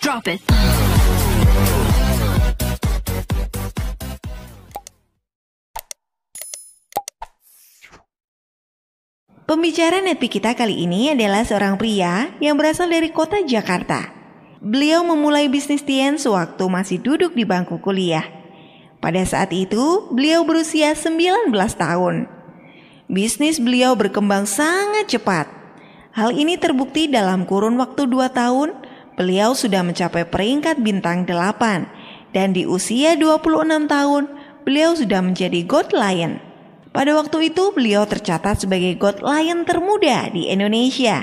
Drop it. Pembicara Netpi kita kali ini adalah seorang pria yang berasal dari kota Jakarta. Beliau memulai bisnis Tian sewaktu masih duduk di bangku kuliah. Pada saat itu, beliau berusia 19 tahun. Bisnis beliau berkembang sangat cepat. Hal ini terbukti dalam kurun waktu 2 tahun, beliau sudah mencapai peringkat bintang 8. Dan di usia 26 tahun, beliau sudah menjadi God Lion. Pada waktu itu beliau tercatat sebagai God Lion termuda di Indonesia.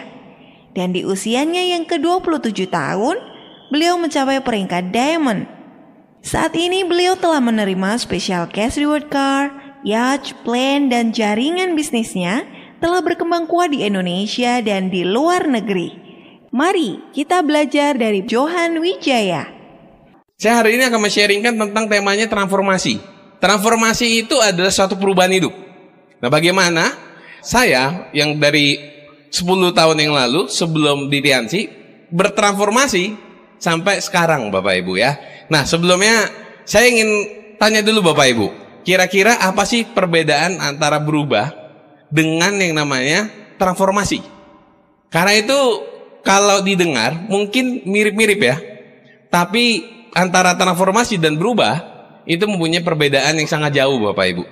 Dan di usianya yang ke-27 tahun, beliau mencapai peringkat Diamond. Saat ini beliau telah menerima special cash reward car, yacht, plane, dan jaringan bisnisnya telah berkembang kuat di Indonesia dan di luar negeri. Mari kita belajar dari Johan Wijaya. Saya hari ini akan men-sharingkan tentang temanya transformasi. Transformasi itu adalah suatu perubahan hidup. Nah, bagaimana saya yang dari 10 tahun yang lalu sebelum di Tiansi bertransformasi sampai sekarang Bapak Ibu ya. Nah, sebelumnya saya ingin tanya dulu Bapak Ibu, kira-kira apa sih perbedaan antara berubah dengan yang namanya transformasi? Karena itu kalau didengar mungkin mirip-mirip ya, tapi antara transformasi dan berubah itu mempunyai perbedaan yang sangat jauh Bapak Ibu.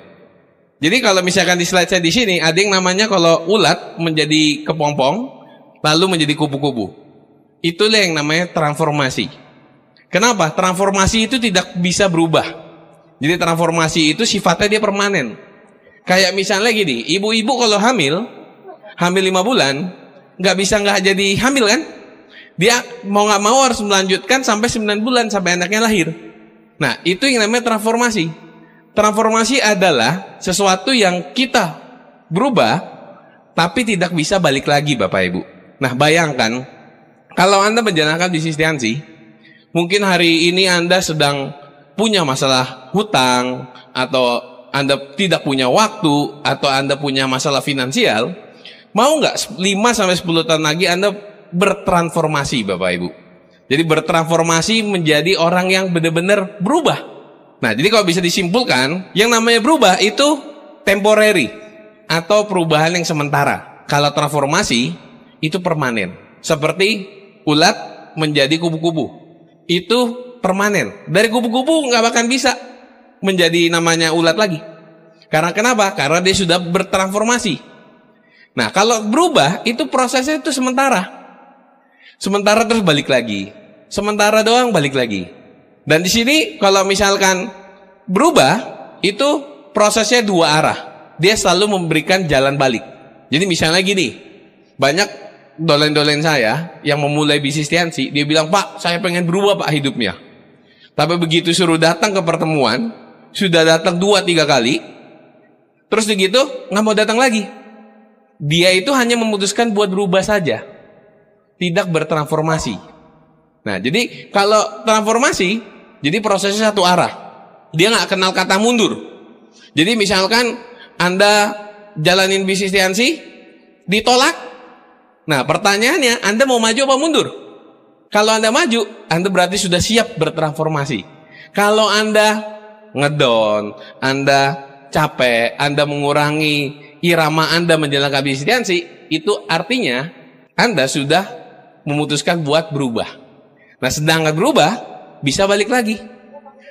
Jadi kalau misalkan di slide saya di sini ada yang namanya kalau ulat menjadi kepompong lalu menjadi kupu-kupu. Itulah yang namanya transformasi. Kenapa? Transformasi itu tidak bisa berubah. Jadi transformasi itu sifatnya dia permanen. Kayak misalnya gini, ibu-ibu kalau hamil 5 bulan nggak jadi hamil kan? Dia mau nggak mau harus melanjutkan sampai 9 bulan sampai anaknya lahir. Nah, itu yang namanya transformasi. Transformasi adalah sesuatu yang kita berubah, tapi tidak bisa balik lagi Bapak Ibu. Nah, bayangkan, kalau Anda menjalankan bisnis Tiansi, mungkin hari ini Anda sedang punya masalah hutang, atau Anda tidak punya waktu, atau Anda punya masalah finansial, mau nggak 5-10 tahun lagi Anda bertransformasi Bapak Ibu? Jadi bertransformasi menjadi orang yang benar-benar berubah. Nah, jadi kalau bisa disimpulkan, yang namanya berubah itu temporary atau perubahan yang sementara. Kalau transformasi itu permanen. Seperti ulat menjadi kupu-kupu. Itu permanen. Dari kupu-kupu nggak akan bisa menjadi namanya ulat lagi. Karena kenapa? Karena dia sudah bertransformasi. Nah, kalau berubah itu prosesnya itu sementara. Sementara terus balik lagi. Sementara doang balik lagi. Dan di sini kalau misalkan berubah itu prosesnya 2 arah. Dia selalu memberikan jalan balik. Jadi misalnya gini, banyak dolen-dolen saya yang memulai bisnis Tiansi, dia bilang, "Pak, saya pengen berubah Pak hidupnya." Tapi begitu suruh datang ke pertemuan, sudah datang 2-3 kali, terus begitu nggak mau datang lagi. Dia itu hanya memutuskan buat berubah saja, tidak bertransformasi. Nah, jadi kalau transformasi, jadi prosesnya satu arah. Dia nggak kenal kata mundur. Jadi misalkan Anda jalanin bisnis Tiansi, ditolak. Nah, pertanyaannya, Anda mau maju apa mundur? Kalau Anda maju, Anda berarti sudah siap bertransformasi. Kalau Anda ngedown, Anda capek, Anda mengurangi irama Anda menjalankan bisnis Tiansi, itu artinya Anda sudah memutuskan buat berubah. Nah, sedangkan berubah bisa balik lagi.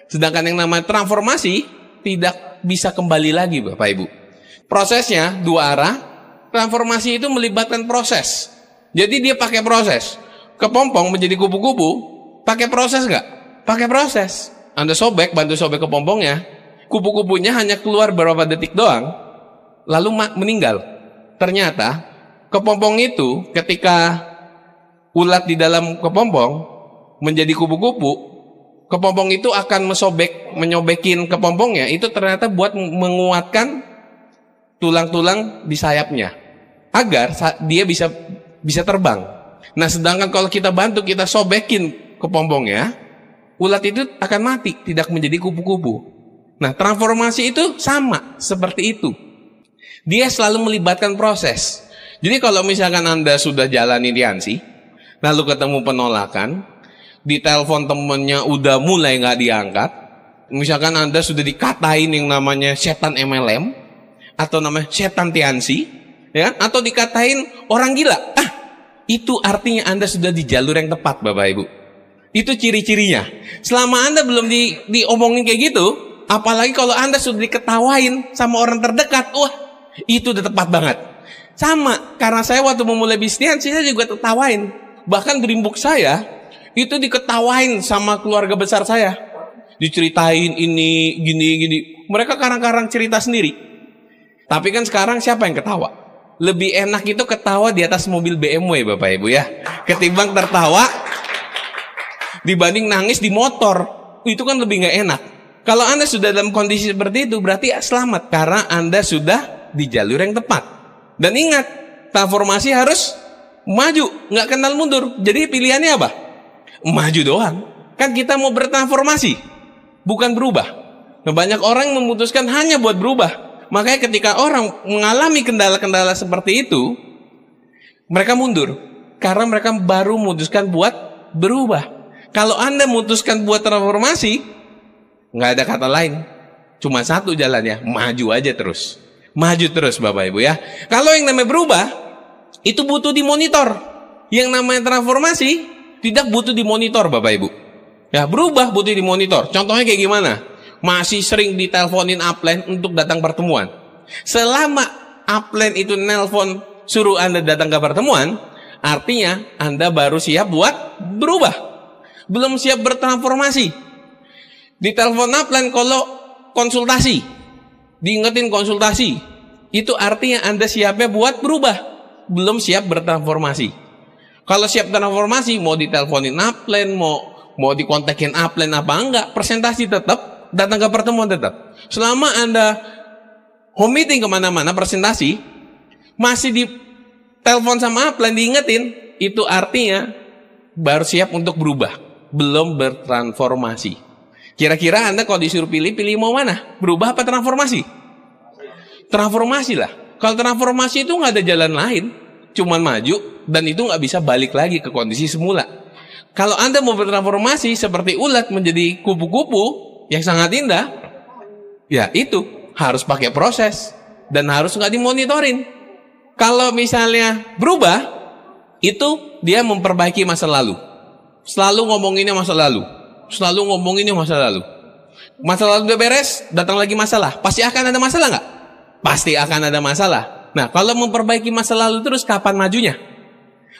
Sedangkan yang namanya transformasi tidak bisa kembali lagi Bapak Ibu. Prosesnya 2 arah. Transformasi itu melibatkan proses. Jadi dia pakai proses. Kepompong menjadi kupu-kupu, pakai proses nggak? Pakai proses. Anda bantu sobek kepompongnya, kupu-kupunya hanya keluar beberapa detik doang, lalu meninggal. Ternyata kepompong itu ketika ulat di dalam kepompong menjadi kupu-kupu, kepompong itu akan menyobekin kepompongnya, itu ternyata buat menguatkan tulang-tulang di sayapnya agar dia bisa terbang. Nah, sedangkan kalau kita bantu, kita sobekin kepompongnya, ulat itu akan mati, tidak menjadi kupu-kupu. Nah, transformasi itu sama seperti itu. Dia selalu melibatkan proses. Jadi kalau misalkan Anda sudah jalani Tiansi, lalu ketemu penolakan, di telepon temennya udah mulai nggak diangkat, misalkan Anda sudah dikatain yang namanya setan MLM, atau namanya setan Tiansi, ya, atau dikatain orang gila, itu artinya Anda sudah di jalur yang tepat, Bapak Ibu. Itu ciri-cirinya. Selama Anda belum diomongin kayak gitu, apalagi kalau Anda sudah diketawain sama orang terdekat, wah, itu udah tepat banget. Sama, karena saya waktu memulai bisnis, saya juga tertawain. Bahkan Dreambook saya, itu diketawain sama keluarga besar saya. Diceritain ini, gini. Mereka karang-karang cerita sendiri. Tapi kan sekarang siapa yang ketawa? Lebih enak itu ketawa di atas mobil BMW, Bapak Ibu ya. Ketimbang tertawa dibanding nangis di motor, itu kan lebih nggak enak. Kalau Anda sudah dalam kondisi seperti itu, berarti selamat, karena Anda sudah di jalur yang tepat. Dan ingat, transformasi harus maju, nggak kenal mundur. Jadi pilihannya apa? Maju doang. Kan kita mau bertransformasi, bukan berubah. Nah, banyak orang memutuskan hanya buat berubah. Makanya ketika orang mengalami kendala-kendala seperti itu, mereka mundur, karena mereka baru memutuskan buat berubah. Kalau Anda memutuskan buat transformasi, nggak ada kata lain, cuma satu jalannya, maju aja terus. Maju terus, Bapak Ibu ya. Kalau yang namanya berubah, itu butuh dimonitor. Yang namanya transformasi, tidak butuh dimonitor, Bapak Ibu. Ya, berubah butuh dimonitor. Contohnya kayak gimana? Masih sering diteleponin upline untuk datang pertemuan. Selama upline itu nelpon suruh Anda datang ke pertemuan, artinya Anda baru siap buat berubah. Belum siap bertransformasi. Ditelepon upline kalau konsultasi, diingetin konsultasi, itu artinya Anda siapnya buat berubah. Belum siap bertransformasi. Kalau siap transformasi, mau diteleponin upline, mau dikontakin upline apa enggak, presentasi tetap, datang ke pertemuan tetap. Selama Anda home meeting kemana-mana, presentasi, masih ditelepon sama upline, diingetin, itu artinya baru siap untuk berubah, belum bertransformasi. Kira-kira Anda kalau disuruh pilih mau mana? Berubah apa transformasi? Transformasi lah. Kalau transformasi itu nggak ada jalan lain, cuman maju, dan itu nggak bisa balik lagi ke kondisi semula. Kalau Anda mau bertransformasi seperti ulat menjadi kupu-kupu yang sangat indah, ya itu harus pakai proses dan harus nggak dimonitorin. Kalau misalnya berubah, itu dia memperbaiki masa lalu. Selalu ngomonginnya masa lalu. Selalu ngomonginnya masa lalu. Masa lalu udah beres, datang lagi masalah. Pasti akan ada masalah nggak? Pasti akan ada masalah. Nah, kalau memperbaiki masa lalu terus, kapan majunya?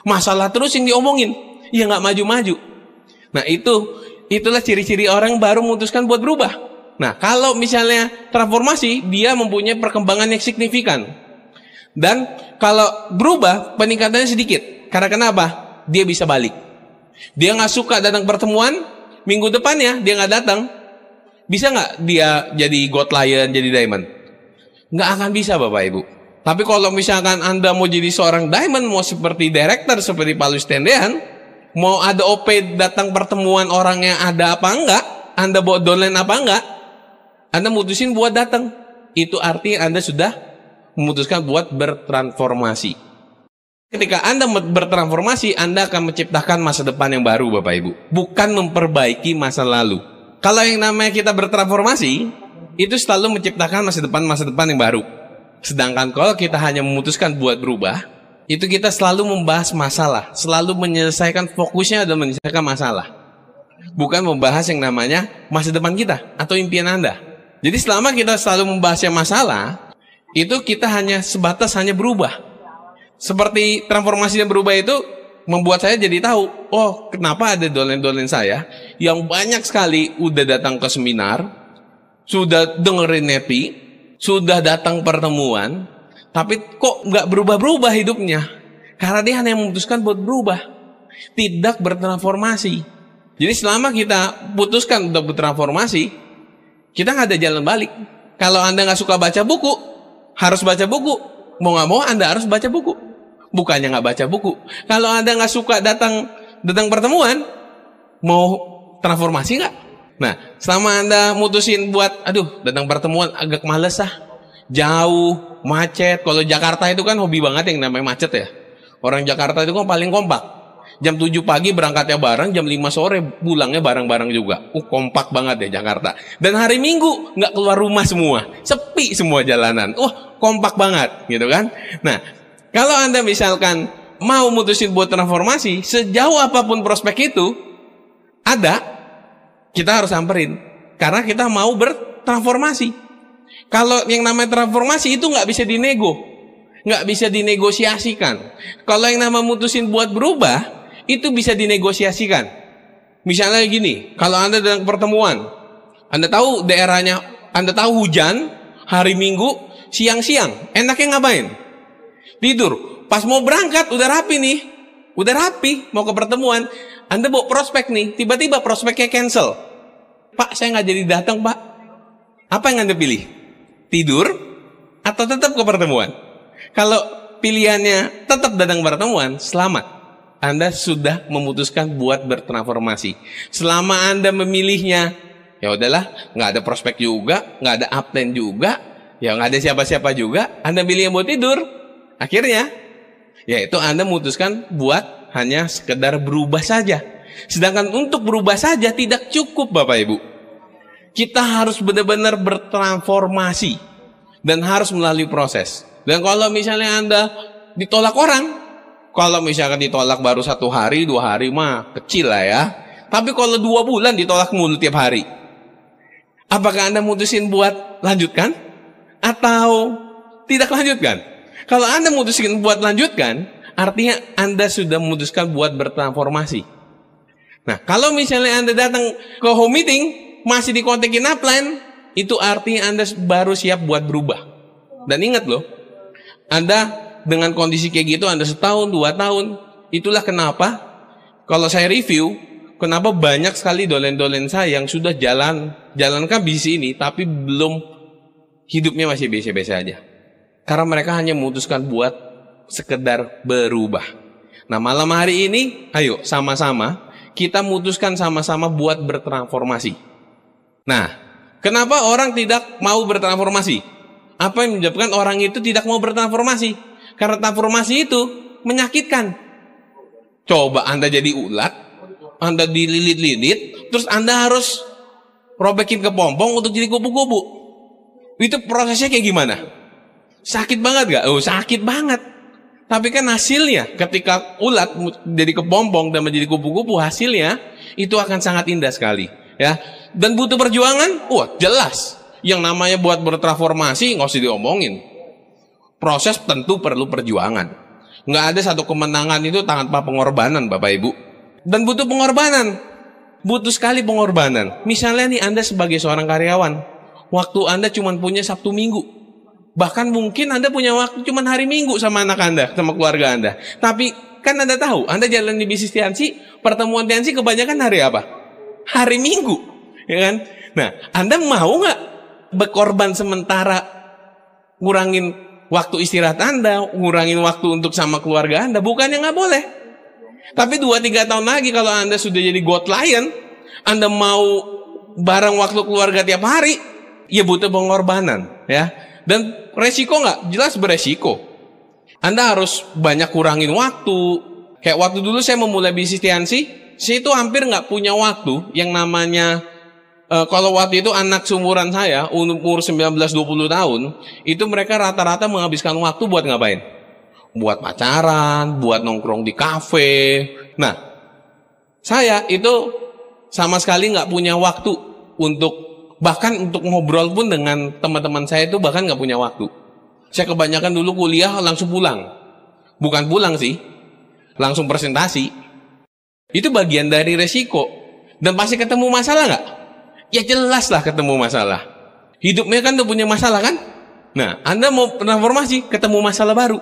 Masalah terus yang diomongin, ya nggak maju-maju. Nah, itulah ciri-ciri orang baru memutuskan buat berubah. Nah, kalau misalnya transformasi, dia mempunyai perkembangan yang signifikan. Dan kalau berubah, peningkatannya sedikit. Karena kenapa? Dia bisa balik. Dia nggak suka datang pertemuan, minggu depannya dia nggak datang. Bisa nggak dia jadi gold lion, jadi diamond? Nggak akan bisa, Bapak Ibu. Tapi kalau misalkan Anda mau jadi seorang diamond, mau seperti director, seperti Paulus Tendean, mau ada OP datang pertemuan orangnya ada apa enggak, Anda bawa downline apa enggak, Anda mutusin buat datang. Itu artinya Anda sudah memutuskan buat bertransformasi. Ketika Anda bertransformasi, Anda akan menciptakan masa depan yang baru, Bapak Ibu. Bukan memperbaiki masa lalu. Kalau yang namanya kita bertransformasi, itu selalu menciptakan masa depan yang baru. Sedangkan kalau kita hanya memutuskan buat berubah, itu kita selalu membahas masalah. Selalu menyelesaikan, fokusnya adalah menyelesaikan masalah. Bukan membahas yang namanya masa depan kita atau impian Anda. Jadi selama kita selalu membahas yang masalah, itu kita hanya sebatas hanya berubah. Seperti transformasi dan berubah itu membuat saya jadi tahu, oh kenapa ada downline saya yang banyak sekali udah datang ke seminar, sudah dengerin nepi, sudah datang pertemuan, tapi kok nggak berubah-berubah hidupnya. Karena dia hanya memutuskan buat berubah, tidak bertransformasi. Jadi selama kita putuskan untuk bertransformasi, kita nggak ada jalan balik. Kalau Anda nggak suka baca buku, harus baca buku. Mau nggak mau Anda harus baca buku. Bukannya nggak baca buku. Kalau Anda nggak suka datang pertemuan, mau transformasi nggak? Nah, selama Anda mutusin buat, datang pertemuan agak males jauh, macet. Kalau Jakarta itu kan hobi banget yang namanya macet ya. Orang Jakarta itu kan paling kompak. Jam 7 pagi berangkatnya bareng, jam 5 sore pulangnya bareng-bareng juga. Kompak banget ya Jakarta. Dan hari Minggu nggak keluar rumah semua, sepi semua jalanan. Kompak banget gitu kan. Nah, kalau Anda misalkan mau mutusin buat transformasi, sejauh apapun prospek itu ada, kita harus samperin. Karena kita mau bertransformasi. Kalau yang namanya transformasi itu nggak bisa dinego, nggak bisa dinegosiasikan. Kalau yang namanya mutusin buat berubah, itu bisa dinegosiasikan. Misalnya gini, kalau Anda dalam pertemuan, Anda tahu daerahnya, Anda tahu hujan, hari Minggu, siang-siang, enaknya ngapain? Tidur. Pas mau berangkat, udah rapi nih, udah rapi, mau ke pertemuan, Anda bawa prospek nih, tiba-tiba prospeknya cancel. Pak, saya nggak jadi datang, Pak. Apa yang Anda pilih? Tidur atau tetap ke pertemuan? Kalau pilihannya tetap datang ke pertemuan, selamat. Anda sudah memutuskan buat bertransformasi. Selama Anda memilihnya, ya udahlah, nggak ada prospek juga, nggak ada upline juga, ya nggak ada siapa-siapa juga, Anda pilih yang buat tidur. Akhirnya, ya itu Anda memutuskan buat hanya sekedar berubah saja. Sedangkan untuk berubah saja tidak cukup Bapak Ibu. Kita harus benar-benar bertransformasi dan harus melalui proses. Dan kalau misalnya Anda ditolak orang, kalau misalkan ditolak baru 1 hari, 2 hari mah kecil lah ya. Tapi kalau 2 bulan ditolak mulu tiap hari, apakah Anda mutusin buat lanjutkan atau tidak lanjutkan? Kalau Anda mutusin buat lanjutkan, artinya Anda sudah memutuskan buat bertransformasi. Nah, kalau misalnya Anda datang ke home meeting masih dikontekin upline, itu artinya Anda baru siap buat berubah. Dan ingat loh, Anda dengan kondisi kayak gitu Anda 1 tahun, 2 tahun, itulah kenapa kalau saya review, kenapa banyak sekali dolen-dolen saya yang sudah jalankan bisnis ini, tapi belum, hidupnya masih biasa-biasa aja. Karena mereka hanya memutuskan buat sekedar berubah. Nah, malam hari ini, ayo sama-sama kita memutuskan sama-sama buat bertransformasi. Nah, kenapa orang tidak mau bertransformasi? Apa yang menyebabkan orang itu tidak mau bertransformasi? Karena transformasi itu menyakitkan. Coba Anda jadi ulat, Anda dililit-lilit, terus Anda harus robekin kepompong untuk jadi kupu-kupu. Itu prosesnya kayak gimana? Sakit banget gak? Sakit banget. Tapi kan hasilnya ketika ulat jadi kepompong dan menjadi kupu-kupu, hasilnya itu akan sangat indah sekali, ya. Dan butuh perjuangan, jelas. Yang namanya buat bertransformasi nggak usah diomongin. Proses tentu perlu perjuangan. Nggak ada satu kemenangan itu tanpa pengorbanan Bapak Ibu. Dan butuh pengorbanan. Butuh sekali pengorbanan. Misalnya nih Anda sebagai seorang karyawan, waktu Anda cuma punya Sabtu Minggu. Bahkan mungkin Anda punya waktu cuma hari Minggu sama anak Anda, sama keluarga Anda. Tapi kan Anda tahu, Anda jalan di bisnis Tiansi, pertemuan Tiansi kebanyakan hari apa? Hari Minggu. Ya kan? Nah, Anda mau nggak berkorban sementara ngurangin waktu istirahat Anda, ngurangin waktu untuk sama keluarga Anda? Bukannya nggak boleh. Tapi 2-3 tahun lagi kalau Anda sudah jadi God Lion, Anda mau bareng waktu keluarga tiap hari, ya butuh pengorbanan, ya. Dan resiko nggak? Jelas beresiko. Anda harus banyak kurangin waktu. Kayak waktu dulu saya memulai bisnis Tiansi, saya itu hampir nggak punya waktu yang namanya, kalau waktu itu anak seumuran saya, umur 19-20 tahun, itu mereka rata-rata menghabiskan waktu buat ngapain? Buat pacaran, buat nongkrong di kafe. Nah, saya itu sama sekali nggak punya waktu untuk, bahkan untuk ngobrol pun dengan teman-teman saya itu bahkan nggak punya waktu. Saya kebanyakan dulu kuliah langsung pulang. Bukan pulang sih, langsung presentasi. Itu bagian dari resiko. Dan pasti ketemu masalah nggak? Ya jelas lah ketemu masalah. Hidupnya kan udah punya masalah kan? Nah, Anda mau transformasi, ketemu masalah baru.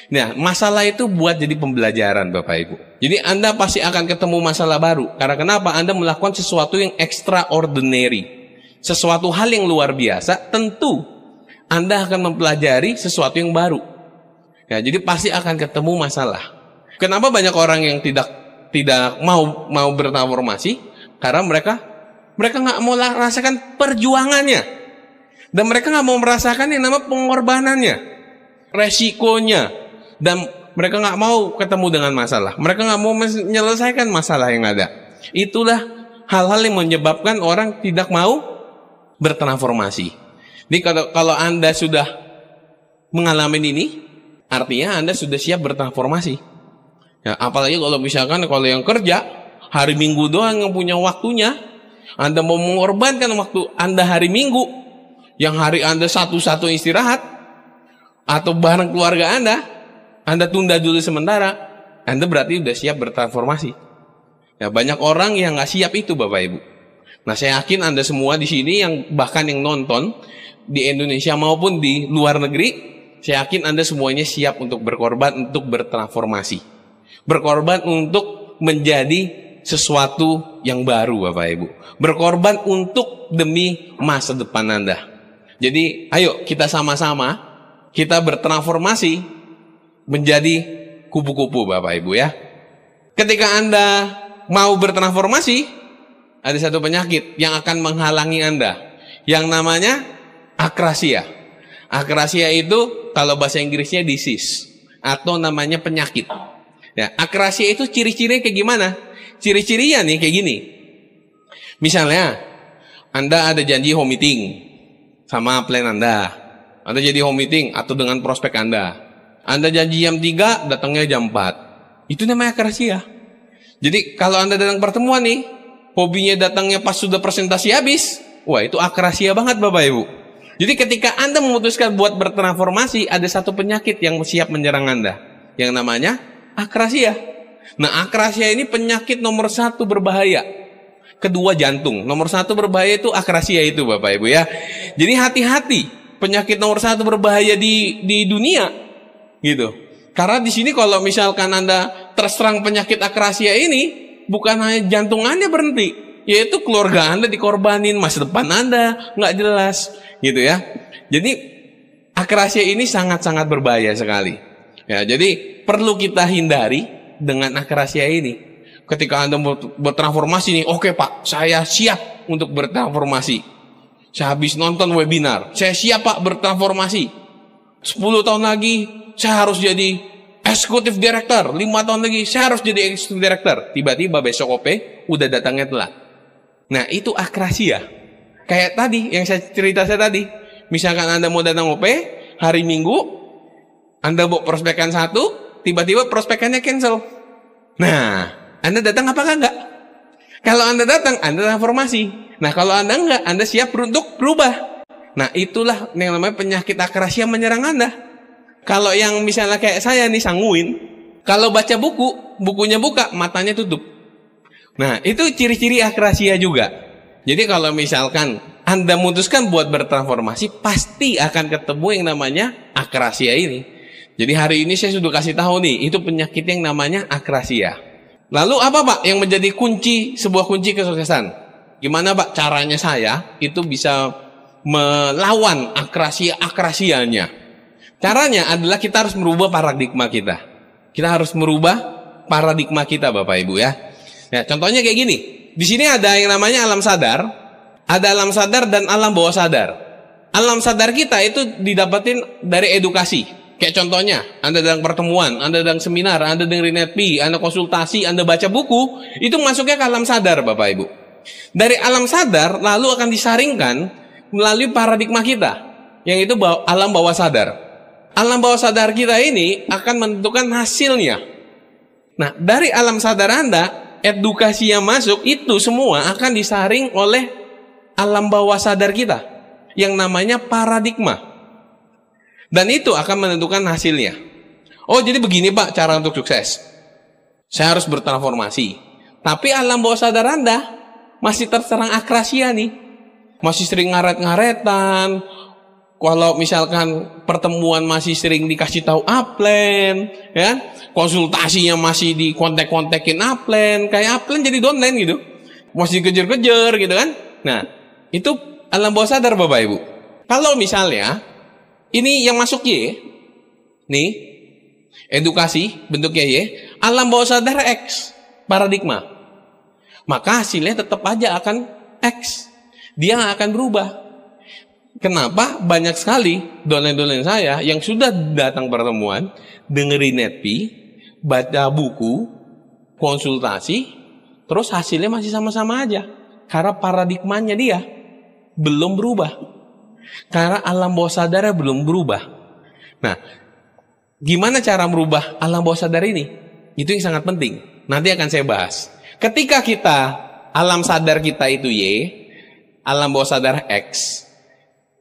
Nah, masalah itu buat jadi pembelajaran Bapak Ibu. Jadi Anda pasti akan ketemu masalah baru. Karena kenapa? Anda melakukan sesuatu yang extraordinary. Sesuatu hal yang luar biasa, tentu Anda akan mempelajari sesuatu yang baru. Ya, jadi pasti akan ketemu masalah. Kenapa banyak orang yang tidak mau bertransformasi? Karena mereka nggak mau merasakan perjuangannya, dan mereka nggak mau merasakan yang namanya pengorbanannya, resikonya, dan Mereka nggak mau ketemu dengan masalah. Mereka nggak mau menyelesaikan masalah yang ada. Itulah hal-hal yang menyebabkan orang tidak mau bertransformasi. Jadi kalau Anda sudah mengalami ini, artinya Anda sudah siap bertransformasi. Ya, apalagi kalau misalkan kalau yang kerja hari Minggu doang yang punya waktunya, Anda mau mengorbankan waktu Anda hari Minggu, yang hari Anda satu-satu istirahat, atau bareng keluarga Anda tunda dulu sementara, Anda berarti sudah siap bertransformasi. Ya, banyak orang yang nggak siap itu, Bapak Ibu. Nah, saya yakin Anda semua di sini yang bahkan yang nonton di Indonesia maupun di luar negeri, saya yakin Anda semuanya siap untuk berkorban, untuk bertransformasi. Berkorban untuk menjadi sesuatu yang baru, Bapak Ibu. Berkorban untuk demi masa depan Anda. Jadi, ayo kita sama-sama, kita bertransformasi menjadi kupu-kupu, Bapak Ibu ya. Ketika Anda mau bertransformasi, ada satu penyakit yang akan menghalangi Anda, yang namanya akrasia. Akrasia itu kalau bahasa Inggrisnya disease, atau namanya penyakit. Ya, akrasia itu ciri-cirinya kayak gimana? Ciri-cirinya nih kayak gini. Misalnya, Anda ada janji home meeting sama plan Anda jadi home meeting atau dengan prospek Anda janji jam 3, datangnya jam 4. Itu namanya akrasia. Jadi kalau Anda datang pertemuan nih, hobinya datangnya pas sudah presentasi habis, wah itu akrasia banget, Bapak Ibu. Jadi ketika Anda memutuskan buat bertransformasi, ada satu penyakit yang siap menyerang Anda, yang namanya akrasia. Nah, akrasia ini penyakit nomor 1 berbahaya. Kedua jantung. Nomor 1 berbahaya itu akrasia itu, Bapak Ibu ya. Jadi hati-hati, penyakit nomor 1 berbahaya di dunia gitu. Karena di sini kalau misalkan Anda terserang penyakit akrasia ini, bukan hanya jantung Anda berhenti, yaitu keluarga Anda dikorbanin, masa depan Anda nggak jelas gitu ya. Jadi akrasia ini sangat-sangat berbahaya sekali. Ya, jadi perlu kita hindari dengan akrasia ini. Ketika Anda bertransformasi nih, oke Pak, saya siap untuk bertransformasi. Saya habis nonton webinar, saya siap Pak bertransformasi. 10 tahun lagi saya harus jadi eksekutif director. 5 tahun lagi saya harus jadi eksekutif director. Tiba-tiba besok OP udah datangnya telat. Nah, itu akrasia. Kayak tadi yang saya tadi. Misalkan Anda mau datang OP hari Minggu, Anda mau prospekan 1, tiba-tiba prospekannya cancel. Nah, Anda datang apakah enggak? Kalau Anda datang, Anda transformasi. Nah, kalau Anda enggak, Anda siap untuk berubah. Nah, itulah yang namanya penyakit akrasia menyerang Anda. Kalau yang misalnya kayak saya nih sanguin, kalau baca buku, bukunya buka, matanya tutup. Nah, itu ciri-ciri akrasia juga. Jadi kalau misalkan Anda memutuskan buat bertransformasi, pasti akan ketemu yang namanya akrasia ini. Jadi hari ini saya sudah kasih tahu nih, itu penyakit yang namanya akrasia. Lalu apa Pak yang menjadi sebuah kunci kesuksesan? Gimana Pak caranya saya itu bisa melawan akrasia-akrasianya? Caranya adalah kita harus merubah paradigma kita. Kita harus merubah paradigma kita, Bapak Ibu ya. Ya, contohnya kayak gini. Di sini ada yang namanya alam sadar, ada alam sadar dan alam bawah sadar. Alam sadar kita itu didapatin dari edukasi. Kayak contohnya, Anda sedang pertemuan, Anda sedang seminar, Anda dengerin NetP, Anda konsultasi, Anda baca buku, itu masuknya ke alam sadar, Bapak Ibu. Dari alam sadar lalu akan disaringkan melalui paradigma kita, yang itu alam bawah sadar. Alam bawah sadar kita ini akan menentukan hasilnya. Nah, dari alam sadar Anda, edukasi yang masuk itu semua akan disaring oleh alam bawah sadar kita, yang namanya paradigma. Dan itu akan menentukan hasilnya. Oh, jadi begini Pak cara untuk sukses. Saya harus bertransformasi. Tapi alam bawah sadar Anda masih terserang akrasia nih. Masih sering ngaret-ngaretan. Kalau misalkan pertemuan masih sering dikasih tahu upline, ya, konsultasinya masih di kontek-kontekin upline, kayak upline jadi downline gitu, masih dikejar-kejar gitu kan. Nah, itu alam bawah sadar Bapak Ibu. Kalau misalnya ini yang masuk Y, nih edukasi bentuknya Y, alam bawah sadar X, paradigma, maka hasilnya tetap aja akan X, dia nggak akan berubah. Kenapa banyak sekali dolen-dolen saya yang sudah datang pertemuan, dengerin netpi, baca buku, konsultasi, terus hasilnya masih sama-sama aja. Karena paradigmanya dia belum berubah. Karena alam bawah sadarnya belum berubah. Nah, gimana cara merubah alam bawah sadar ini? Itu yang sangat penting. Nanti akan saya bahas. Ketika alam sadar kita itu Y, alam bawah sadar X,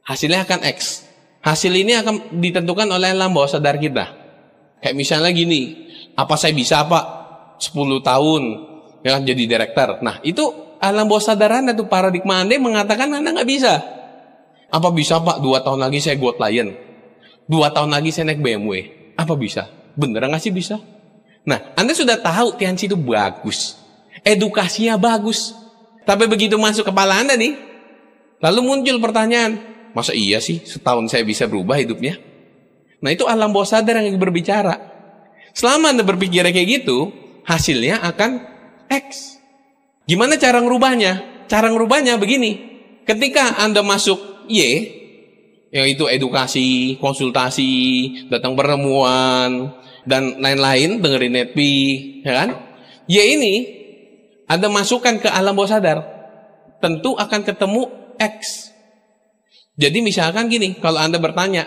hasilnya akan X. Hasil ini akan ditentukan oleh alam bawah sadar kita. Kayak misalnya gini, apa saya bisa Pak 10 tahun ya jadi direktur. Nah itu alam bawah sadar Anda tuh, paradigma Anda mengatakan Anda nggak bisa. Apa bisa Pak 2 tahun lagi saya Goat Lion, 2 tahun lagi saya naik BMW. Apa bisa? Beneran nggak sih bisa? Nah Anda sudah tahu Tianxi itu bagus, edukasinya bagus. Tapi begitu masuk kepala Anda nih, lalu muncul pertanyaan, masa iya sih setahun saya bisa berubah hidupnya? Nah itu alam bawah sadar yang berbicara. Selama Anda berpikir kayak gitu, hasilnya akan X. Gimana cara ngerubahnya? Cara ngerubahnya begini. Ketika Anda masuk Y, yaitu edukasi, konsultasi, datang pertemuan, dan lain-lain, dengerin netpi, ya kan? Y ini Anda masukkan ke alam bawah sadar, tentu akan ketemu X. Jadi misalkan gini, kalau Anda bertanya,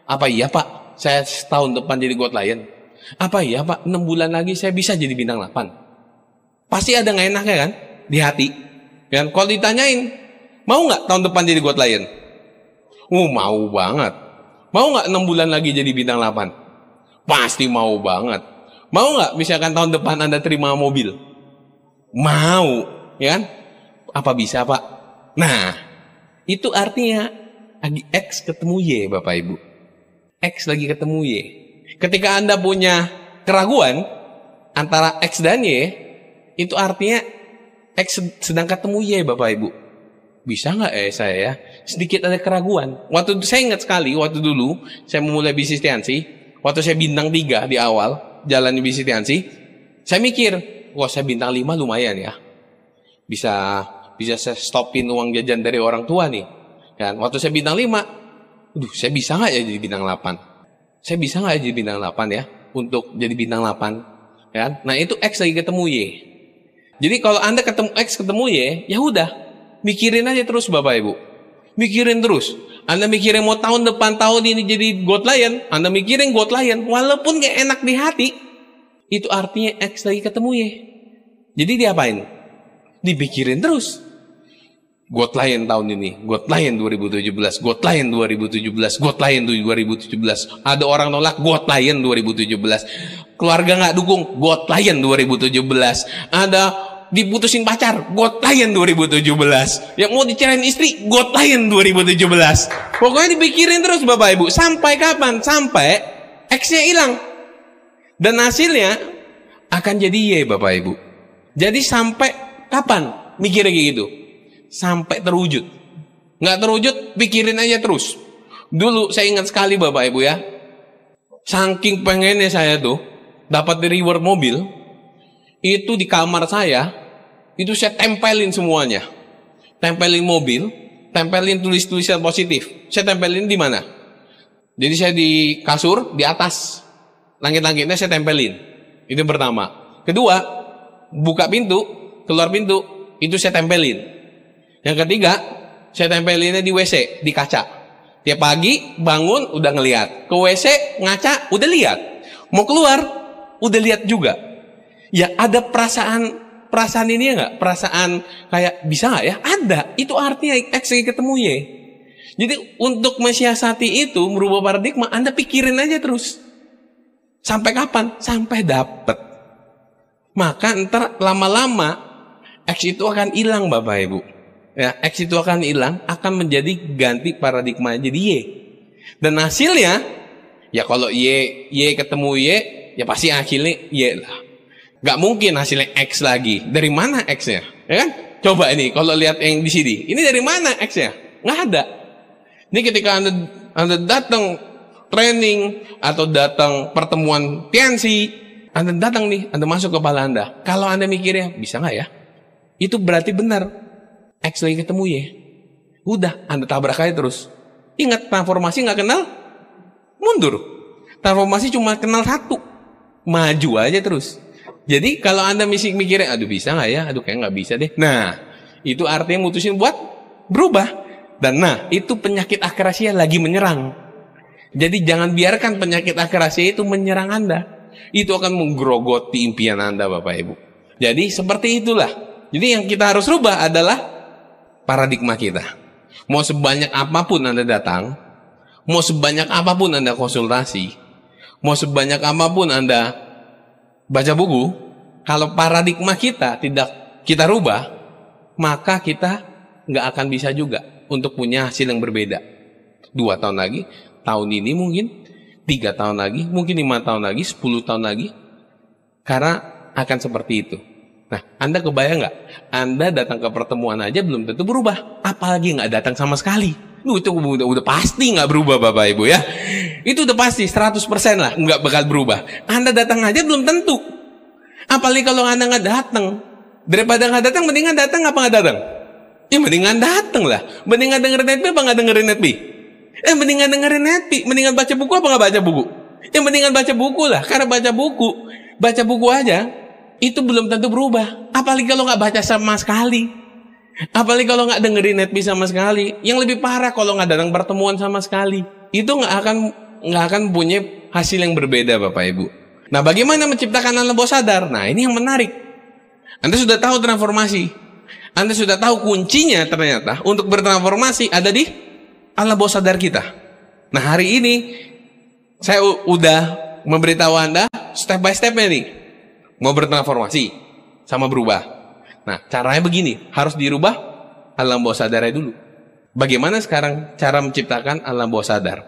apa iya Pak, saya setahun depan jadi Goat Lion? Apa iya Pak, 6 bulan lagi saya bisa jadi bintang 8? Pasti ada nggak enaknya kan, di hati. Dan kalau ditanyain, mau nggak tahun depan jadi Goat Lion? Mau banget. Mau nggak 6 bulan lagi jadi bintang 8? Pasti mau banget. Mau nggak misalkan tahun depan Anda terima mobil? Mau, ya kan? Apa bisa Pak? Nah, itu artinya lagi X ketemu Y, Bapak Ibu. X lagi ketemu Y. Ketika Anda punya keraguan antara X dan Y, itu artinya X sedang ketemu Y, Bapak Ibu. Bisa nggak saya ya? Sedikit ada keraguan. Saya ingat sekali, waktu dulu saya memulai bisnis Tianxi, waktu saya bintang 3 di awal, jalan bisnis Tianxi, saya mikir, wah saya bintang 5 lumayan ya. Bisa saya stopin uang jajan dari orang tua nih. Dan waktu saya bintang 5, saya bisa nggak ya jadi bintang 8? Saya bisa nggak ya jadi bintang 8 ya? Untuk jadi bintang 8. Ya? Nah itu X lagi ketemu Y. Jadi kalau Anda ketemu X ketemu Y, ya udah, mikirin aja terus Bapak Ibu. Mikirin terus. Anda mikirin mau tahun depan tahun ini jadi Goat Lion, Anda mikirin Goat Lion, walaupun gak enak di hati, itu artinya X lagi ketemu Y. Jadi diapain? Dipikirin terus. Goat Lion tahun ini, Goat Lion 2017, Goat Lion 2017, Goat Lion 2017. Ada orang nolak, Goat Lion 2017. Keluarga nggak dukung, Goat Lion 2017. Ada diputusin pacar, Goat Lion 2017. Yang mau dicerain istri, Goat Lion 2017. Pokoknya dipikirin terus Bapak Ibu. Sampai kapan? Sampai X-nya hilang. Dan hasilnya akan jadi Y Bapak Ibu. Jadi sampai kapan mikirnya kayak gitu? Sampai terwujud. Nggak terwujud, pikirin aja terus. Dulu saya ingat sekali Bapak Ibu ya, saking pengennya saya tuh dapat di reward mobil, itu di kamar saya, itu saya tempelin semuanya. Tempelin mobil, tempelin tulis-tulisan positif. Saya tempelin di mana? Jadi saya di kasur, di atas. Langit-langitnya saya tempelin. Itu yang pertama. Kedua, buka pintu, keluar pintu, itu saya tempelin. Yang ketiga, saya tempelinnya di WC, di kaca. Tiap pagi bangun udah ngelihat, ke WC ngaca udah lihat, mau keluar udah lihat juga. Ya ada perasaan ini ya nggak? Perasaan kayak bisa nggak ya? Ada. Itu artinya X lagi ketemu Y. Jadi untuk mensiasati itu, merubah paradigma, Anda pikirin aja terus. Sampai kapan? Sampai dapet. Maka ntar lama-lama X itu akan hilang Bapak Ibu. Ya, X itu akan hilang, akan menjadi ganti paradigma jadi Y. Dan hasilnya, ya kalau Y ketemu Y, ya pasti hasilnya Y lah. Gak mungkin hasilnya X lagi. Dari mana X-nya? Ya kan? Coba ini, kalau lihat yang di sini, ini dari mana X-nya? Nggak ada. Ini ketika Anda datang training atau datang pertemuan Tianxi, Anda datang nih, Anda masuk ke kepala Anda. Kalau Anda mikirnya, bisa nggak ya? Itu berarti benar. X lagi ketemu Y. Udah, Anda tabrak aja terus. Ingat, transformasi nggak kenal mundur. Transformasi cuma kenal satu, maju aja terus. Jadi kalau Anda mikirnya, aduh bisa nggak ya, aduh kayak nggak bisa deh. Nah, itu artinya mutusin buat berubah. Dan itu penyakit akrasia lagi menyerang. Jadi jangan biarkan penyakit akrasia itu menyerang Anda. Itu akan menggerogoti impian Anda, Bapak Ibu. Jadi seperti itulah. Jadi yang kita harus rubah adalah paradigma kita. Mau sebanyak apapun Anda datang, mau sebanyak apapun Anda konsultasi, mau sebanyak apapun Anda baca buku, kalau paradigma kita tidak kita rubah, maka kita nggak akan bisa juga untuk punya hasil yang berbeda. 2 tahun lagi, tahun ini mungkin, 3 tahun lagi, mungkin 5 tahun lagi, 10 tahun lagi, karena akan seperti itu. Nah, Anda kebayang nggak? Anda datang ke pertemuan aja belum tentu berubah, apalagi nggak datang sama sekali. Itu udah pasti nggak berubah, Bapak Ibu ya. Itu udah pasti 100% lah nggak bakal berubah. Anda datang aja belum tentu. Apalagi kalau Anda nggak datang. Daripada nggak datang, mendingan datang apa nggak datang? Ya mendingan datang lah. Mendingan dengerin netbi apa nggak dengerin netbi? Mendingan dengerin netbi. Mendingan baca buku apa nggak baca buku? Ya mendingan baca buku lah. Karena baca buku aja itu belum tentu berubah. Apalagi kalau nggak baca sama sekali. Apalagi kalau nggak dengerin netbi sama sekali. Yang lebih parah kalau nggak datang pertemuan sama sekali. Itu nggak akan punya hasil yang berbeda, Bapak Ibu. Nah, bagaimana menciptakan alam bawah sadar? Nah, ini yang menarik. Anda sudah tahu transformasi. Anda sudah tahu kuncinya ternyata untuk bertransformasi ada di alam bawah sadar kita. Nah, hari ini saya udah memberitahu Anda step by stepnya nih. Mau bertransformasi sama berubah. Nah, caranya begini, harus dirubah alam bawah sadarnya dulu. Bagaimana sekarang cara menciptakan alam bawah sadar?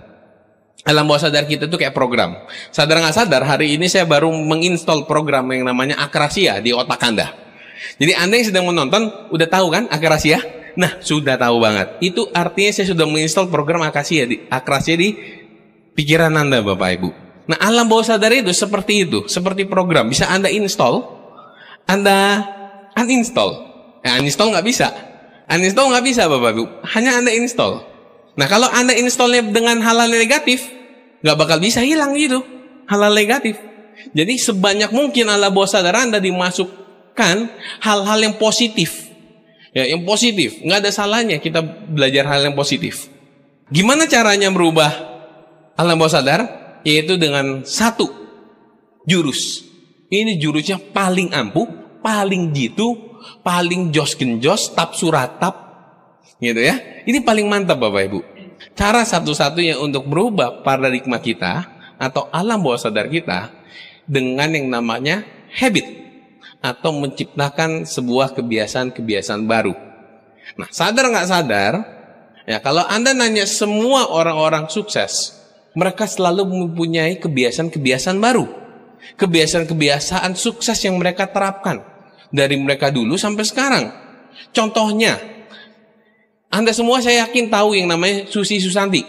Alam bawah sadar kita tuh kayak program. Sadar nggak sadar, hari ini saya baru menginstall program yang namanya Akrasia di otak Anda. Jadi Anda yang sedang menonton, udah tahu kan Akrasia? Nah, sudah tahu banget. Itu artinya saya sudah menginstall program Akrasia di pikiran Anda, Bapak Ibu. Nah, alam bawah sadar itu, seperti program. Bisa Anda install, Anda uninstall. Uninstall nggak bisa. Uninstall nggak bisa, Bapak Ibu. Hanya Anda install. Nah, kalau Anda installnya dengan hal-hal negatif, nggak bakal bisa hilang gitu. Hal-hal negatif. Jadi sebanyak mungkin alam bawah sadar Anda dimasukkan hal-hal yang positif. Ya, yang positif. Nggak ada salahnya kita belajar hal yang positif. Gimana caranya merubah alam bawah sadar? Yaitu dengan satu jurus. Ini jurusnya paling ampuh, paling jitu, paling jos genjos, tap suratap, gitu ya. Ini paling mantap, Bapak Ibu. Cara satu-satunya untuk merubah paradigma kita atau alam bawah sadar kita dengan yang namanya habit atau menciptakan sebuah kebiasaan-kebiasaan baru. Nah, sadar nggak sadar, ya kalau Anda nanya semua orang-orang sukses, mereka selalu mempunyai kebiasaan-kebiasaan baru. Kebiasaan-kebiasaan sukses yang mereka terapkan. Dari mereka dulu sampai sekarang. Contohnya, Anda semua saya yakin tahu yang namanya Susi Susanti.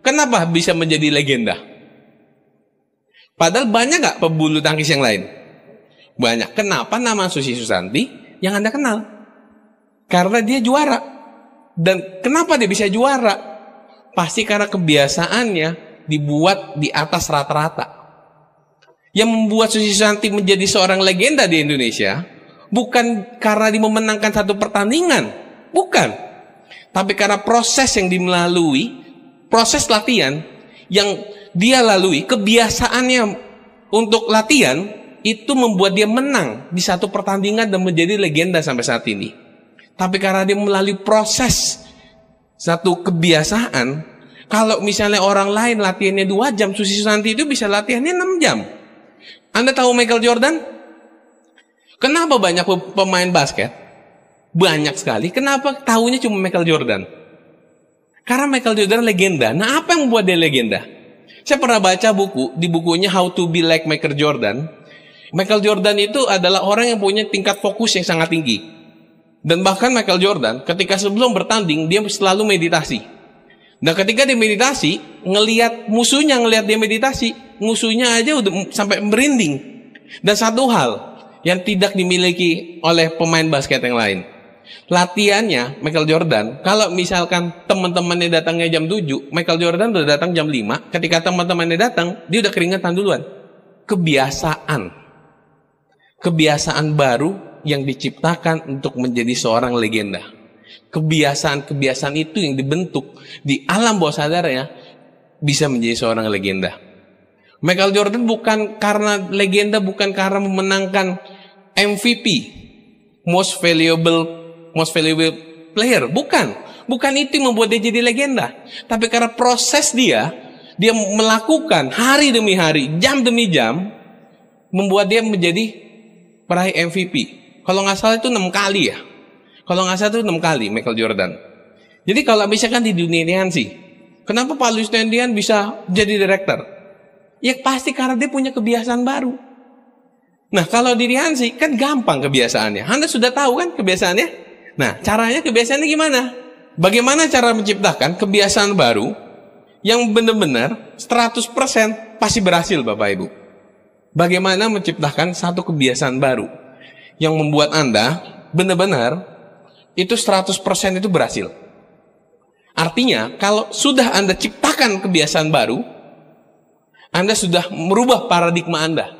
Kenapa bisa menjadi legenda? Padahal banyak gak pebulu tangkis yang lain? Banyak. Kenapa nama Susi Susanti yang Anda kenal? Karena dia juara. Dan kenapa dia bisa juara? Pasti karena kebiasaannya dibuat di atas rata-rata. Yang membuat Susi Susanti menjadi seorang legenda di Indonesia bukan karena dia memenangkan satu pertandingan, bukan. Tapi karena proses yang dimelalui, proses latihan yang dia lalui, kebiasaannya untuk latihan itu membuat dia menang di satu pertandingan dan menjadi legenda sampai saat ini. Tapi karena dia melalui proses satu kebiasaan. Kalau misalnya orang lain latihannya 2 jam, Susi Susanti itu bisa latihannya 6 jam. Anda tahu Michael Jordan? Kenapa banyak pemain basket? Banyak sekali. Kenapa tahunya cuma Michael Jordan? Karena Michael Jordan legenda. Nah, apa yang membuat dia legenda? Saya pernah baca buku, di bukunya How to Be Like Michael Jordan. Michael Jordan itu adalah orang yang punya tingkat fokus yang sangat tinggi. Dan bahkan Michael Jordan, ketika sebelum bertanding, dia selalu meditasi. Dan ketika dia meditasi, ngelihat musuhnya, ngelihat dia meditasi, musuhnya aja udah sampai merinding. Dan satu hal yang tidak dimiliki oleh pemain basket yang lain, Latihannya Michael Jordan, kalau misalkan teman-temannya datangnya jam 7, Michael Jordan udah datang jam 5, ketika teman-temannya datang, dia udah keringetan duluan. Kebiasaan. Kebiasaan baru yang diciptakan untuk menjadi seorang legenda. Kebiasaan-kebiasaan itu yang dibentuk di alam bawah sadarnya bisa menjadi seorang legenda. Michael Jordan bukan karena legenda, bukan karena memenangkan MVP, most valuable player, bukan itu yang membuat dia jadi legenda, tapi karena proses dia melakukan hari demi hari, jam demi jam, membuat dia menjadi peraih MVP. Kalau nggak salah itu 6 kali ya, Michael Jordan. Jadi kalau misalkan di dunia Liansi, kenapa Pak Louis Tendian bisa jadi director? Ya pasti karena dia punya kebiasaan baru. Nah kalau di Liansi kan gampang kebiasaannya, Anda sudah tahu kan kebiasaannya. Nah, caranya kebiasaannya gimana? Bagaimana cara menciptakan kebiasaan baru yang benar-benar 100% pasti berhasil, Bapak Ibu? Bagaimana menciptakan satu kebiasaan baru yang membuat Anda benar-benar itu 100% itu berhasil? Artinya, kalau sudah Anda ciptakan kebiasaan baru, Anda sudah merubah paradigma Anda.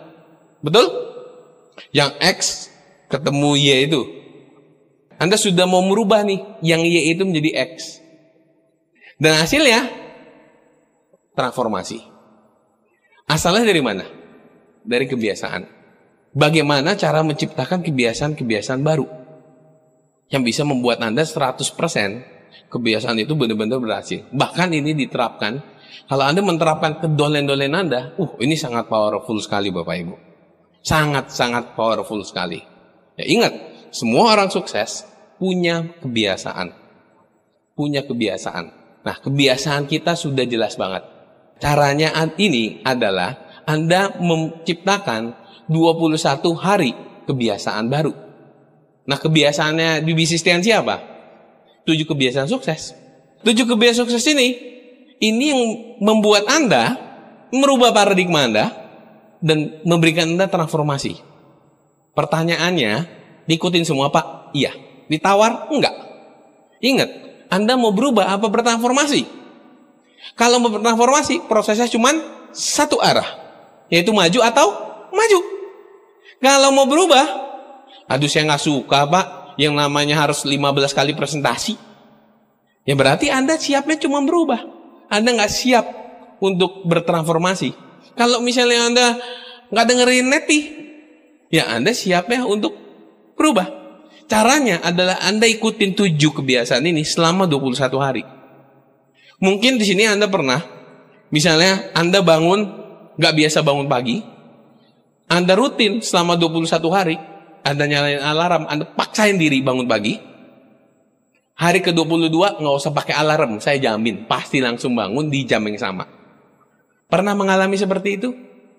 Betul? Yang X ketemu Y itu. Anda sudah mau merubah nih, yang Y itu menjadi X. Dan hasilnya, transformasi. Asalnya dari mana? Dari kebiasaan. Bagaimana cara menciptakan kebiasaan-kebiasaan baru? Yang bisa membuat Anda 100% kebiasaan itu benar-benar berhasil. Bahkan ini diterapkan, kalau Anda menerapkan kedolen-dolen Anda, ini sangat powerful sekali Bapak Ibu. Sangat-sangat powerful sekali. Ya ingat, semua orang sukses punya kebiasaan. Nah, kebiasaan kita sudah jelas banget. Caranya ini adalah Anda menciptakan 21 hari kebiasaan baru. Nah, kebiasaannya di bisnis Tiansi apa? 7 kebiasaan sukses. 7 kebiasaan sukses ini yang membuat Anda merubah paradigma Anda dan memberikan Anda transformasi. Pertanyaannya, diikutin semua Pak? Iya. Ditawar? Enggak. Ingat, Anda mau berubah apa bertransformasi? Kalau mau bertransformasi, prosesnya cuma satu arah, yaitu maju atau maju. Kalau mau berubah, aduh saya nggak suka Pak, yang namanya harus 15 kali presentasi. Ya berarti Anda siapnya cuma berubah. Anda nggak siap untuk bertransformasi. Kalau misalnya Anda nggak dengerin Neti, ya Anda siapnya untuk berubah. Caranya adalah Anda ikutin 7 kebiasaan ini selama 21 hari. Mungkin di sini Anda pernah, misalnya Anda bangun, nggak biasa bangun pagi, Anda rutin selama 21 hari, Anda nyalain alarm, Anda paksain diri bangun pagi. Hari ke-22 nggak usah pakai alarm, saya jamin pasti langsung bangun di jam yang sama. Pernah mengalami seperti itu?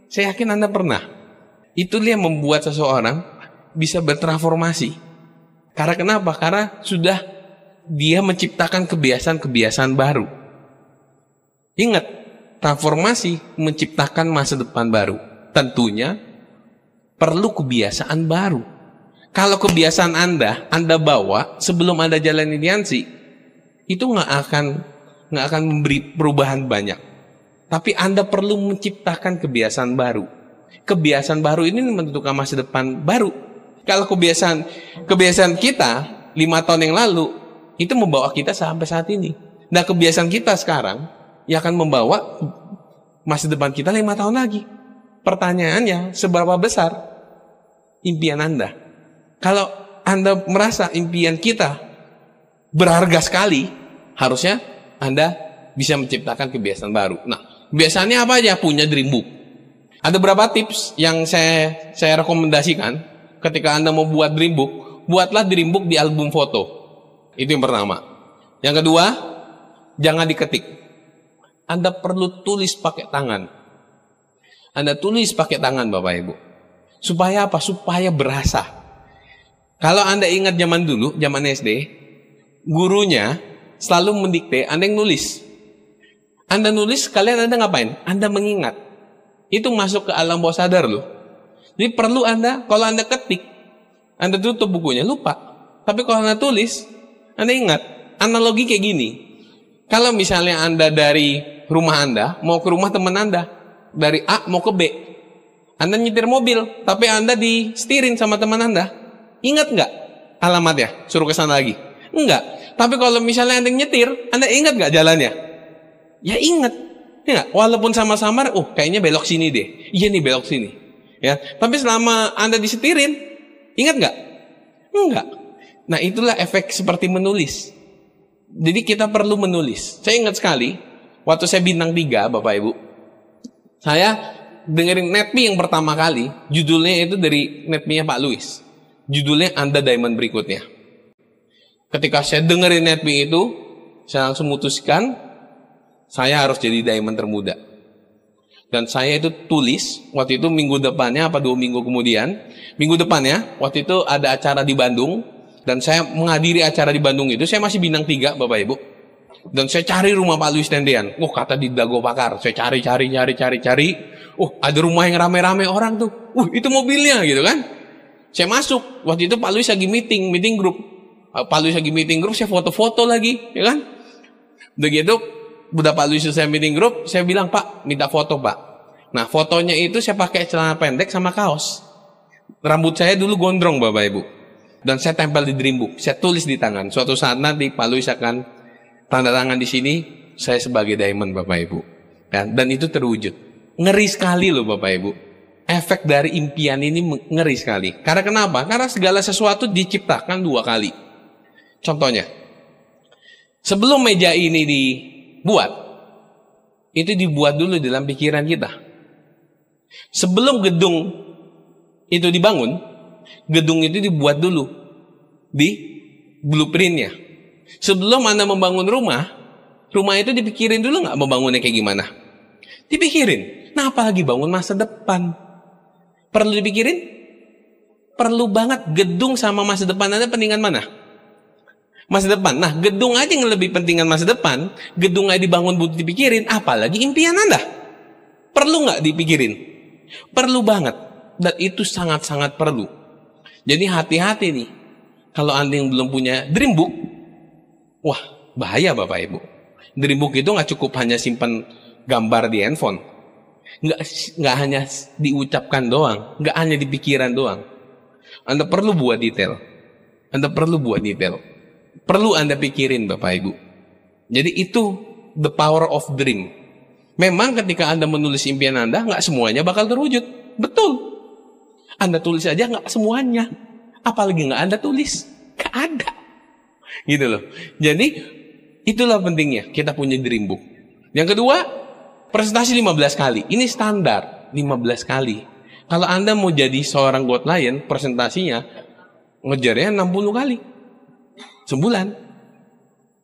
Saya yakin Anda pernah. Itulah yang membuat seseorang bisa bertransformasi. Karena kenapa? Karena sudah dia menciptakan kebiasaan-kebiasaan baru. Ingat, transformasi menciptakan masa depan baru. Tentunya perlu kebiasaan baru. Kalau kebiasaan Anda bawa sebelum Anda jalan Liansi, itu nggak akan memberi perubahan banyak. Tapi Anda perlu menciptakan kebiasaan baru. Kebiasaan baru ini menentukan masa depan baru. Kalau kebiasaan kita 5 tahun yang lalu itu membawa kita sampai saat ini. Nah, kebiasaan kita sekarang yang akan membawa masa depan kita 5 tahun lagi. Pertanyaannya, seberapa besar impian Anda? Kalau Anda merasa impian kita berharga sekali, harusnya Anda bisa menciptakan kebiasaan baru. Nah, kebiasaannya apa aja? Punya dream book. Ada beberapa tips yang saya rekomendasikan. Ketika Anda mau buat dream book, buatlah dream book di album foto. Itu yang pertama. Yang kedua, jangan diketik. Anda perlu tulis pakai tangan. Anda tulis pakai tangan Bapak Ibu. Supaya apa? Supaya berasa. Kalau Anda ingat zaman dulu, zaman SD, gurunya selalu mendikte, Anda yang nulis. Anda nulis, kalian Anda ngapain? Anda mengingat. Itu masuk ke alam bawah sadar loh. Jadi perlu Anda, kalau Anda ketik, Anda tutup bukunya, lupa. Tapi kalau Anda tulis, Anda ingat, analogi kayak gini. Kalau misalnya Anda dari rumah Anda, mau ke rumah teman Anda, dari A mau ke B, Anda nyetir mobil, tapi Anda disetirin sama teman Anda, ingat nggak alamatnya? Suruh ke sana lagi? Enggak. Tapi kalau misalnya Anda nyetir, Anda ingat nggak jalannya? Ya ingat. Ya, walaupun sama-sama, kayaknya belok sini deh. Iya nih belok sini. Ya, tapi selama Anda disetirin, ingat nggak? Enggak. Nah, itulah efek seperti menulis. Jadi kita perlu menulis. Saya ingat sekali, waktu saya bintang 3, Bapak Ibu, saya dengerin NetMe yang pertama kali, judulnya itu dari NetMe-nya Pak Louis. Judulnya Anda Diamond Berikutnya. Ketika saya dengerin NetMe itu, saya langsung memutuskan, saya harus jadi diamond termuda. Dan saya itu tulis, waktu itu minggu depannya, 2 minggu kemudian, minggu depannya, waktu itu ada acara di Bandung, dan saya menghadiri acara di Bandung itu, saya masih bintang 3, Bapak Ibu. Dan saya cari rumah Pak Louis tendean. Kata di Dago Pakar. Saya cari. Ada rumah yang rame-rame orang tuh. Itu mobilnya gitu kan. Saya masuk. Waktu itu Pak Louis lagi meeting grup. Pak Louis lagi meeting grup, saya foto-foto lagi, ya kan. Begitu, udah Pak Louis selesai meeting grup, saya bilang, Pak, minta foto, Pak. Nah, fotonya itu saya pakai celana pendek sama kaos. Rambut saya dulu gondrong, Bapak Ibu. Dan saya tempel di Dreambook. Saya tulis di tangan. Suatu saat nanti Pak Louis akan tanda tangan di sini, saya sebagai diamond, Bapak Ibu. Dan itu terwujud. Ngeri sekali loh, Bapak Ibu. Efek dari impian ini ngeri sekali. Karena kenapa? Karena segala sesuatu diciptakan 2 kali. Contohnya, sebelum meja ini dibuat, itu dibuat dulu dalam pikiran kita. Sebelum gedung itu dibangun, gedung itu dibuat dulu di blueprintnya. Sebelum Anda membangun rumah itu dipikirin dulu nggak membangunnya kayak gimana? Dipikirin. Nah, apalagi bangun masa depan. Perlu dipikirin? Perlu banget. Gedung sama masa depan Anda pentingan mana? Masa depan. Nah, gedung aja yang lebih pentingan masa depan, gedung aja dibangun butuh dipikirin, apalagi impian Anda. Perlu nggak dipikirin? Perlu banget. Dan itu sangat-sangat perlu. Jadi hati-hati nih. Kalau Anda yang belum punya Dreambook, wah, bahaya Bapak Ibu. Dreambook itu nggak cukup hanya simpan gambar di handphone. Nggak hanya diucapkan doang. Nggak hanya di pikiran doang. Anda perlu buat detail. Perlu Anda pikirin Bapak Ibu. Jadi itu the power of dream. Memang ketika Anda menulis impian Anda, nggak semuanya bakal terwujud. Betul. Anda tulis aja nggak semuanya. Apalagi nggak Anda tulis. Nggak ada. Gitu loh. Jadi itulah pentingnya kita punya Dreambook. Yang kedua, presentasi 15 kali. Ini standar 15 kali. Kalau Anda mau jadi seorang God Lion, presentasinya ngejarnya 60 kali. Sebulan.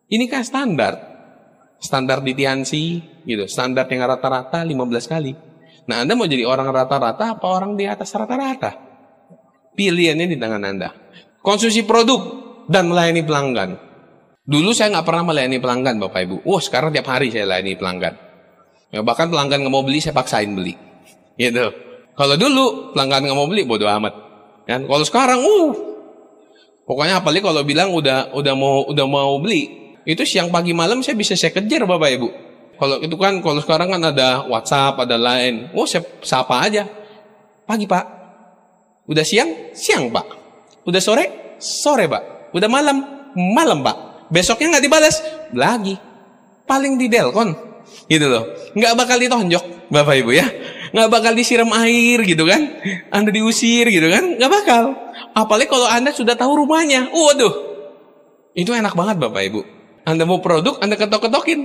Ini kan standar di TNC gitu, standar yang rata-rata 15 kali. Nah, Anda mau jadi orang rata-rata apa orang di atas rata-rata? Pilihannya di tangan Anda. Konsumsi produk dan melayani pelanggan. Dulu saya nggak pernah melayani pelanggan, Bapak Ibu. Sekarang tiap hari saya layani pelanggan. Ya, bahkan pelanggan nggak mau beli, saya paksain beli. Gitu. Kalau dulu pelanggan nggak mau beli, bodo amat. Kan? Kalau sekarang, pokoknya apalagi kalau bilang udah mau beli, itu siang pagi malam saya kejar Bapak Ibu. Kalau sekarang kan ada WhatsApp, ada Line. Saya sapa aja. Pagi Pak. Udah siang Pak. Udah sore Pak. Udah malam Pak. Besoknya nggak dibalas lagi. Paling di Delcon, gitu loh. Nggak bakal ditonjok Bapak Ibu ya. Nggak bakal disiram air gitu kan. Anda diusir gitu kan. Nggak bakal. Apalagi kalau Anda sudah tahu rumahnya. Waduh. Itu enak banget Bapak Ibu. Anda mau produk, Anda ketok-ketokin.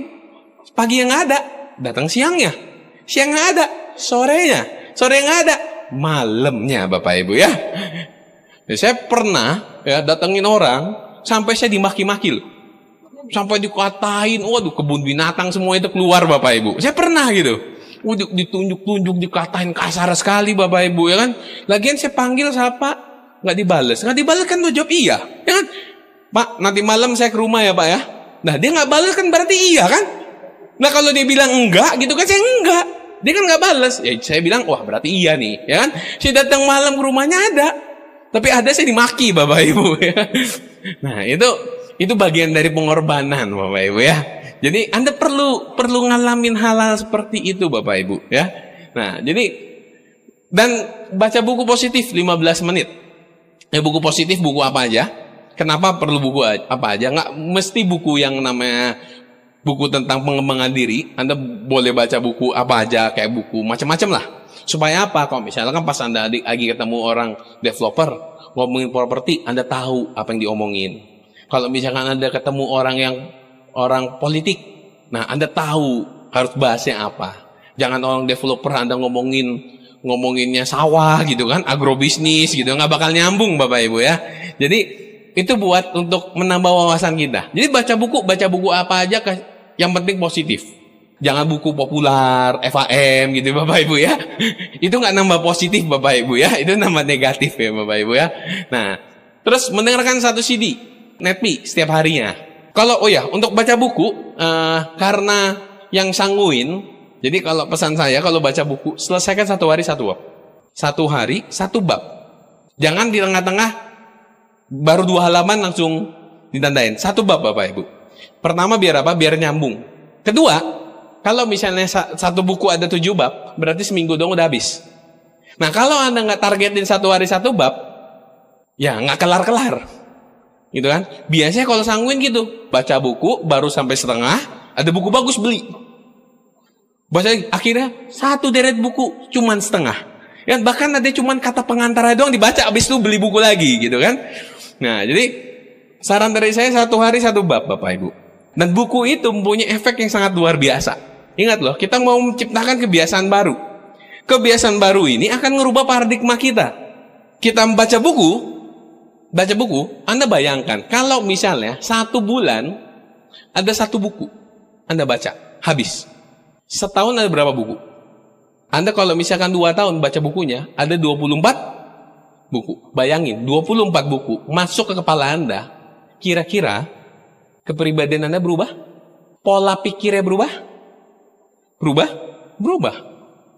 Pagi yang ada, datang siangnya. Siang nggak ada, sorenya. Sore nggak ada, malamnya Bapak Ibu ya. Saya pernah datengin orang, sampai saya dimaki-maki loh. Sampai dikatain, waduh kebun binatang semua itu keluar Bapak Ibu. Saya pernah gitu. Ditunjuk-tunjuk, dikatain kasar sekali Bapak Ibu ya kan. Lagian saya panggil siapa, nggak dibales kan udah jawab iya ya kan. Pak, nanti malam saya ke rumah ya Pak ya. Nah dia nggak bales kan berarti iya kan. Nah kalau dia bilang enggak gitu kan, saya enggak. Dia kan nggak bales. Ya saya bilang wah berarti iya nih ya kan. Saya datang malam ke rumahnya ada. Tapi ada saya dimaki Bapak Ibu ya. Nah, itu bagian dari pengorbanan Bapak Ibu ya. Jadi Anda perlu ngalamin hal-hal seperti itu Bapak Ibu ya. Nah, jadi dan baca buku positif 15 menit. Ya, buku positif buku apa aja? Kenapa perlu buku apa aja? Nggak mesti buku yang namanya buku tentang pengembangan diri. Anda boleh baca buku apa aja, kayak buku macam-macam lah. Supaya apa? Kalau misalnya kan pas Anda lagi ketemu orang developer ngomongin properti, Anda tahu apa yang diomongin. Kalau misalkan Anda ketemu orang politik, nah Anda tahu harus bahasnya apa. Jangan orang developer Anda ngomonginnya sawah gitu kan, agrobisnis gitu, nggak bakal nyambung Bapak Ibu ya. Jadi itu buat untuk menambah wawasan kita. Jadi baca buku apa aja, yang penting positif. Jangan buku populer, FAM gitu Bapak Ibu ya. Itu nggak nambah positif Bapak Ibu ya, itu nambah negatif ya Bapak Ibu ya. Nah, terus mendengarkan satu CD NetPi setiap harinya. Kalau untuk baca buku karena yang sanguin, jadi kalau pesan saya kalau baca buku selesaikan 1 hari 1 bab. 1 hari 1 bab. Jangan di tengah-tengah baru 2 halaman langsung ditandain. 1 bab Bapak Ibu. Pertama biar apa? Biar nyambung. Kedua, kalau misalnya 1 buku ada 7 bab, berarti seminggu dong udah habis. Nah, kalau Anda nggak targetin 1 hari 1 bab, ya nggak kelar-kelar. Gitu kan? Biasanya kalau sanguin gitu, baca buku baru sampai setengah, ada buku bagus beli. Baca akhirnya 1 deret buku cuman setengah. Ya, bahkan ada cuman kata pengantar doang dibaca, habis itu beli buku lagi gitu kan. Nah, jadi saran dari saya 1 hari 1 bab Bapak Ibu. Dan buku itu mempunyai efek yang sangat luar biasa. Ingat loh, kita mau menciptakan kebiasaan baru. Kebiasaan baru ini akan merubah paradigma kita. Kita membaca buku, Anda bayangkan, kalau misalnya 1 bulan ada 1 buku, Anda baca, habis. Setahun ada berapa buku? Anda kalau misalkan 2 tahun baca bukunya, ada 24 buku. Bayangin, 24 buku masuk ke kepala Anda, kira-kira kepribadian Anda berubah? Pola pikirnya berubah?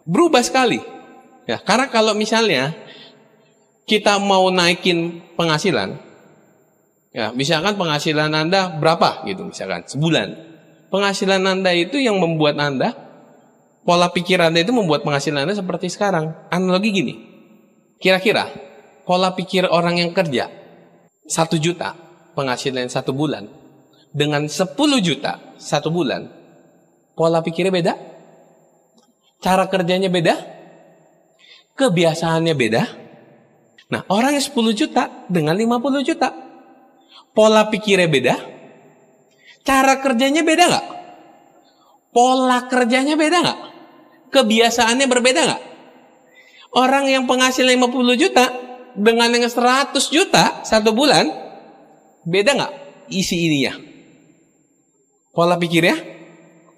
Berubah sekali. Ya, karena kalau misalnya kita mau naikin penghasilan, ya misalkan penghasilan Anda berapa gitu, misalkan sebulan. Penghasilan Anda itu yang membuat Anda, pola pikir Anda itu membuat penghasilan Anda seperti sekarang. Analogi gini, kira-kira pola pikir orang yang kerja 1 juta penghasilan 1 bulan dengan 10 juta 1 bulan, pola pikirnya beda, cara kerjanya beda, kebiasaannya beda. Nah, orang yang 10 juta dengan 50 juta, pola pikirnya beda, cara kerjanya beda nggak? Pola kerjanya beda nggak? Kebiasaannya berbeda nggak? Orang yang penghasilan 50 juta dengan yang 100 juta 1 bulan, beda nggak isi ininya? Pola pikirnya,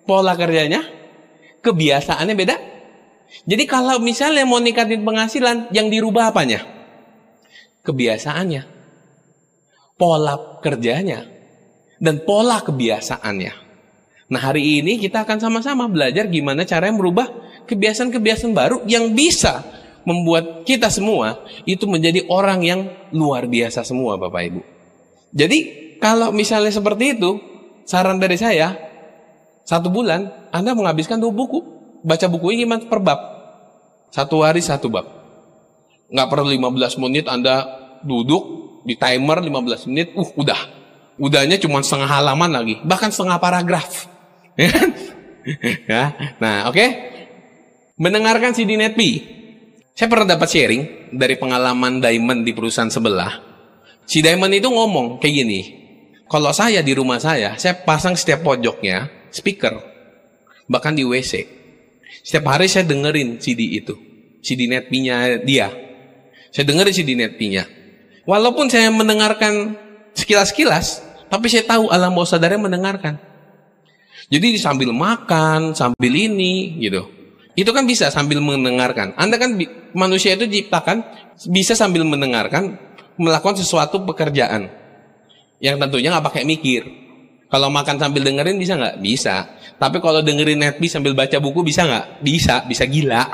pola kerjanya, kebiasaannya beda. Jadi kalau misalnya mau ningkatin penghasilan, yang dirubah apanya? Kebiasaannya, pola kerjanya, dan pola kebiasaannya. Nah, hari ini kita akan sama-sama belajar gimana cara merubah kebiasaan-kebiasaan baru yang bisa membuat kita semua itu menjadi orang yang luar biasa semua Bapak Ibu. Jadi kalau misalnya seperti itu, saran dari saya, 1 bulan Anda menghabiskan 2 buku. Baca bukunya gimana? Per bab. 1 hari 1 bab. Nggak perlu 15 menit Anda duduk di timer 15 menit, udahnya cuma setengah halaman lagi, bahkan setengah paragraf. Ya. Nah, oke. Mendengarkan CD NetPi. Saya pernah dapat sharing dari pengalaman Diamond di perusahaan sebelah. Si Diamond itu ngomong kayak gini, kalau saya di rumah saya pasang setiap pojoknya speaker, bahkan di WC. Setiap hari saya dengerin CD itu, CD NetPi-nya dia. Saya dengerin CD NetPi-nya. Walaupun saya mendengarkan sekilas-sekilas, tapi saya tahu alam bawah sadarnya mendengarkan. Jadi sambil makan, sambil ini gitu. Itu kan bisa sambil mendengarkan. Anda kan manusia itu diciptakan bisa sambil mendengarkan, melakukan sesuatu pekerjaan yang tentunya nggak pakai mikir. Kalau makan sambil dengerin bisa nggak? Bisa. Tapi kalau dengerin NetPi sambil baca buku bisa nggak? Bisa gila.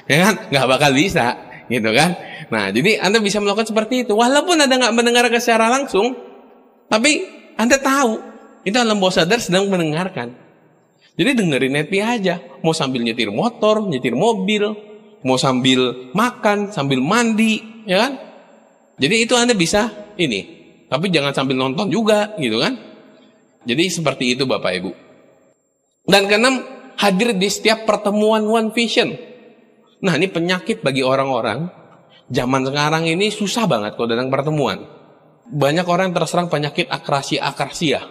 Ya kan? Nggak bakal bisa. gitu kan. Nah, jadi Anda bisa melakukan seperti itu. Walaupun Anda nggak mendengarkan secara langsung, tapi Anda tahu itu alam bawah sadar sedang mendengarkan. Jadi dengerin happy aja. Mau sambil nyetir motor, nyetir mobil, mau sambil makan, sambil mandi, ya kan? Jadi itu Anda bisa ini. Tapi jangan sambil nonton juga, gitu kan? Jadi seperti itu Bapak Ibu. Dan keenam, hadir di setiap pertemuan One Vision. Nah, ini penyakit bagi orang-orang. Zaman sekarang ini susah banget kalau datang pertemuan. Banyak orang yang terserang penyakit akrasia.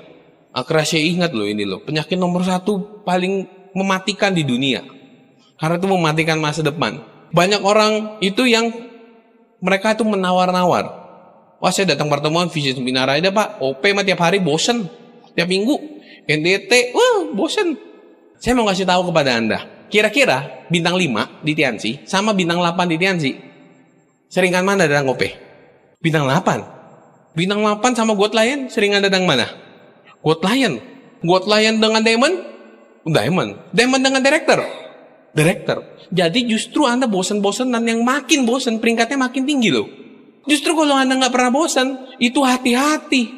Akrasia, ingat loh ini loh. Penyakit nomor 1 paling mematikan di dunia. Karena itu mematikan masa depan. Banyak orang itu yang mereka itu menawar-nawar. Wah, saya datang pertemuan Vision Seminar aja Pak. OP mah tiap hari bosen. Tiap minggu. NDT, wah bosen. Saya mau kasih tahu kepada Anda. Kira-kira bintang 5 di Tiansi sama bintang 8 di Tiansi. Seringan mana datang OP? Bintang 8. Bintang 8 sama God Lion seringan datang mana? God Lion. God Lion dengan Diamond? Diamond dengan Director. Jadi justru Anda bosan-bosanan, yang makin bosan peringkatnya makin tinggi loh. Justru kalau Anda nggak pernah bosan, itu hati-hati.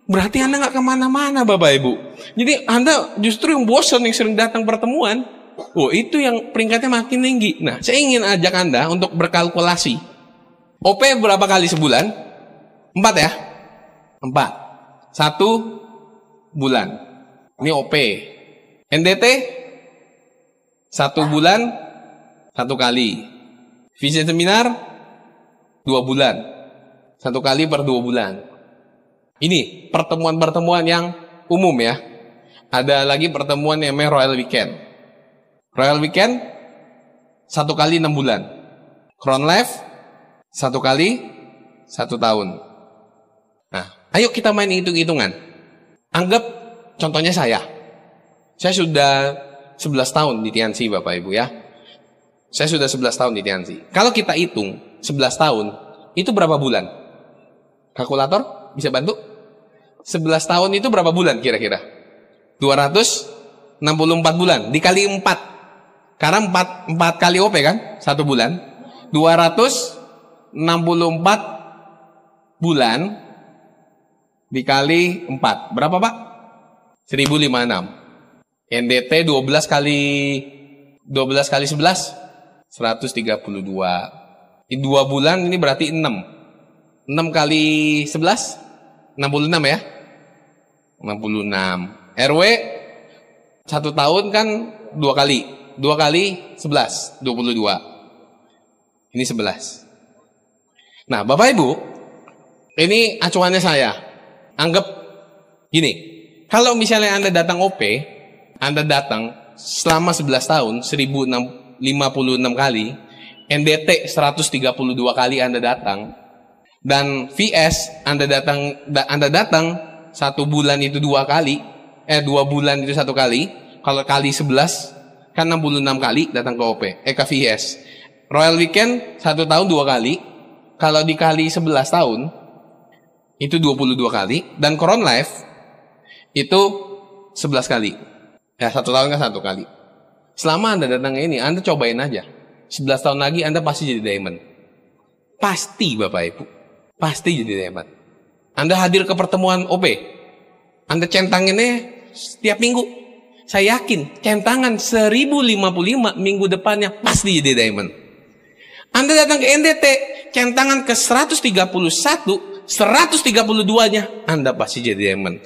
Berarti Anda nggak kemana-mana Bapak Ibu. Jadi Anda justru yang bosan, yang sering datang pertemuan, itu yang peringkatnya makin tinggi. Nah, saya ingin ajak Anda untuk berkalkulasi. OP berapa kali sebulan? 4 ya? 4. 1 bulan. Ini OP. NDT 1 bulan 1 kali. Vision Seminar 2 bulan. 1 kali per 2 bulan. Ini pertemuan-pertemuan yang umum ya. Ada lagi pertemuan yang namanya Royal Weekend. Royal Weekend 1 kali 6 bulan. Crown Life 1 kali 1 tahun. Nah, ayo kita main hitung-hitungan. Anggap contohnya saya. Saya sudah 11 tahun di Tiansi Bapak Ibu ya. Saya sudah 11 tahun di Tiansi. Kalau kita hitung 11 tahun, itu berapa bulan? Kalkulator bisa bantu? 11 tahun itu berapa bulan kira-kira? 264 bulan dikali 4. Karena 4 kali OP kan? 1 bulan. 264 bulan dikali 4. Berapa Pak? 1056. NDT 12 kali 11 132. Di 2 bulan ini berarti 6. 6 kali 11 66 ya. 66. RW 1 tahun kan 2 kali. 2 kali 11 22. Ini 11. Nah, Bapak Ibu, ini acuannya saya. Anggap gini. Kalau misalnya Anda datang OP, Anda datang selama 11 tahun 1056 kali, NDT 132 kali Anda datang, dan VS Anda datang 1 bulan itu 2 kali, 2 bulan itu 1 kali, kalau kali 11 kan 66 kali datang ke OP, ke VS. Royal Weekend 1 tahun 2 kali, kalau dikali 11 tahun itu 22 kali, dan Crown Life itu 11 kali. Ya, 1 tahun kan 1 kali. Selama Anda datang ini, Anda cobain aja. 11 tahun lagi Anda pasti jadi diamond. Pasti Bapak Ibu. Pasti jadi diamond. Anda hadir ke pertemuan OP. Anda centanginnya setiap minggu. Saya yakin centangan 1055 minggu depannya pasti jadi diamond. Anda datang ke NDT, centangan ke 131, 132-nya Anda pasti jadi diamond.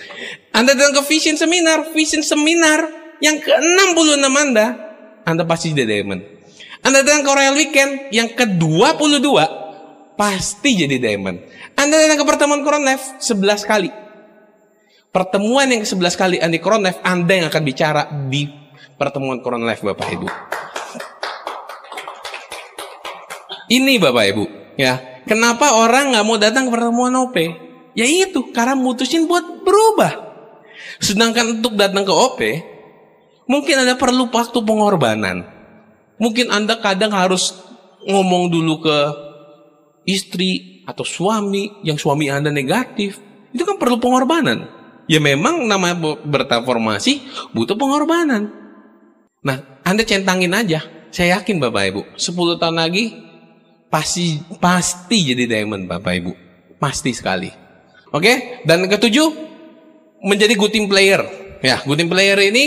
Anda datang ke Vision Seminar yang ke-66 Anda pasti jadi diamond. Anda datang ke Royal Weekend yang ke-22 pasti jadi diamond. Anda datang ke pertemuan Crown Life 11 kali. Pertemuan yang ke-11 kali Anda Crown Life, Anda yang akan bicara di pertemuan Crown Life Bapak Ibu. Ini Bapak Ibu, ya. Kenapa orang nggak mau datang ke pertemuan OP? Ya itu, karena mutusin buat berubah. Sedangkan untuk datang ke OP, mungkin Anda perlu waktu pengorbanan. Mungkin Anda kadang harus ngomong dulu ke istri atau suami, yang suami Anda negatif. Itu kan perlu pengorbanan. Ya memang namanya bertransformasi butuh pengorbanan. Nah, Anda centangin aja. Saya yakin Bapak Ibu, 10 tahun lagi pasti jadi diamond Bapak Ibu. Pasti sekali. Oke? Dan ketujuh, menjadi good team player. Ya, good team player ini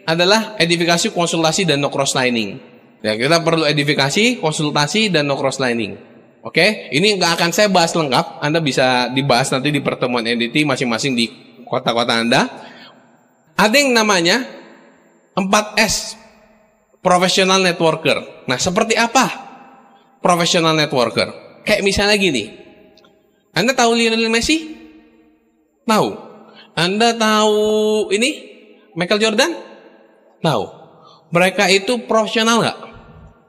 adalah edifikasi, konsultasi, dan no cross lining. Ya, kita perlu edifikasi, konsultasi, dan no cross lining. Oke? Ini nggak akan saya bahas lengkap. Anda bisa dibahas nanti di pertemuan entity masing-masing di kota-kota Anda. Ada yang namanya 4S, professional networker. Nah, seperti apa professional networker? Kayak misalnya gini. Anda tahu Lionel Messi? Tahu. Anda tahu ini? Michael Jordan? Tahu. Mereka itu profesional nggak?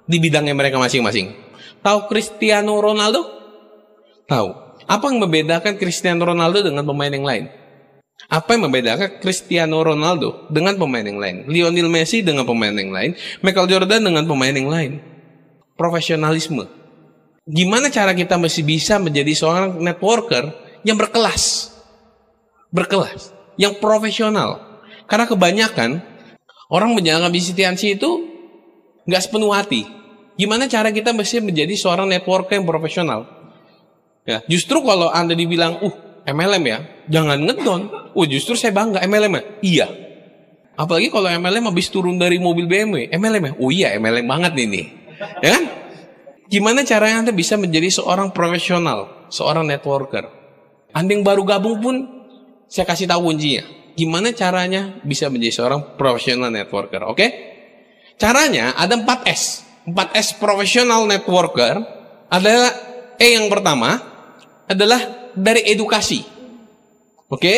Di bidangnya mereka masing-masing. Tahu Cristiano Ronaldo? Tahu. Apa yang membedakan Cristiano Ronaldo dengan pemain yang lain? Apa yang membedakan Cristiano Ronaldo dengan pemain yang lain? Lionel Messi dengan pemain yang lain? Michael Jordan dengan pemain yang lain? Profesionalisme. Gimana cara kita masih bisa menjadi seorang networker yang berkelas? Berkelas. Yang profesional. Karena kebanyakan orang menjalankan bisnis TNC itu nggak sepenuh hati. Gimana cara kita mesti menjadi seorang networker yang profesional? Ya, justru kalau Anda dibilang, MLM ya, jangan ngedon. Justru saya bangga MLM ya. Iya. Apalagi kalau MLM habis turun dari mobil BMW, MLM ya. Iya, MLM banget ini. Ya kan? Gimana caranya Anda bisa menjadi seorang profesional, seorang networker? Anda yang baru gabung pun saya kasih tahu kuncinya. Gimana caranya bisa menjadi seorang profesional networker? Oke? Caranya ada 4S. 4S professional networker adalah yang pertama adalah dari edukasi. Oke?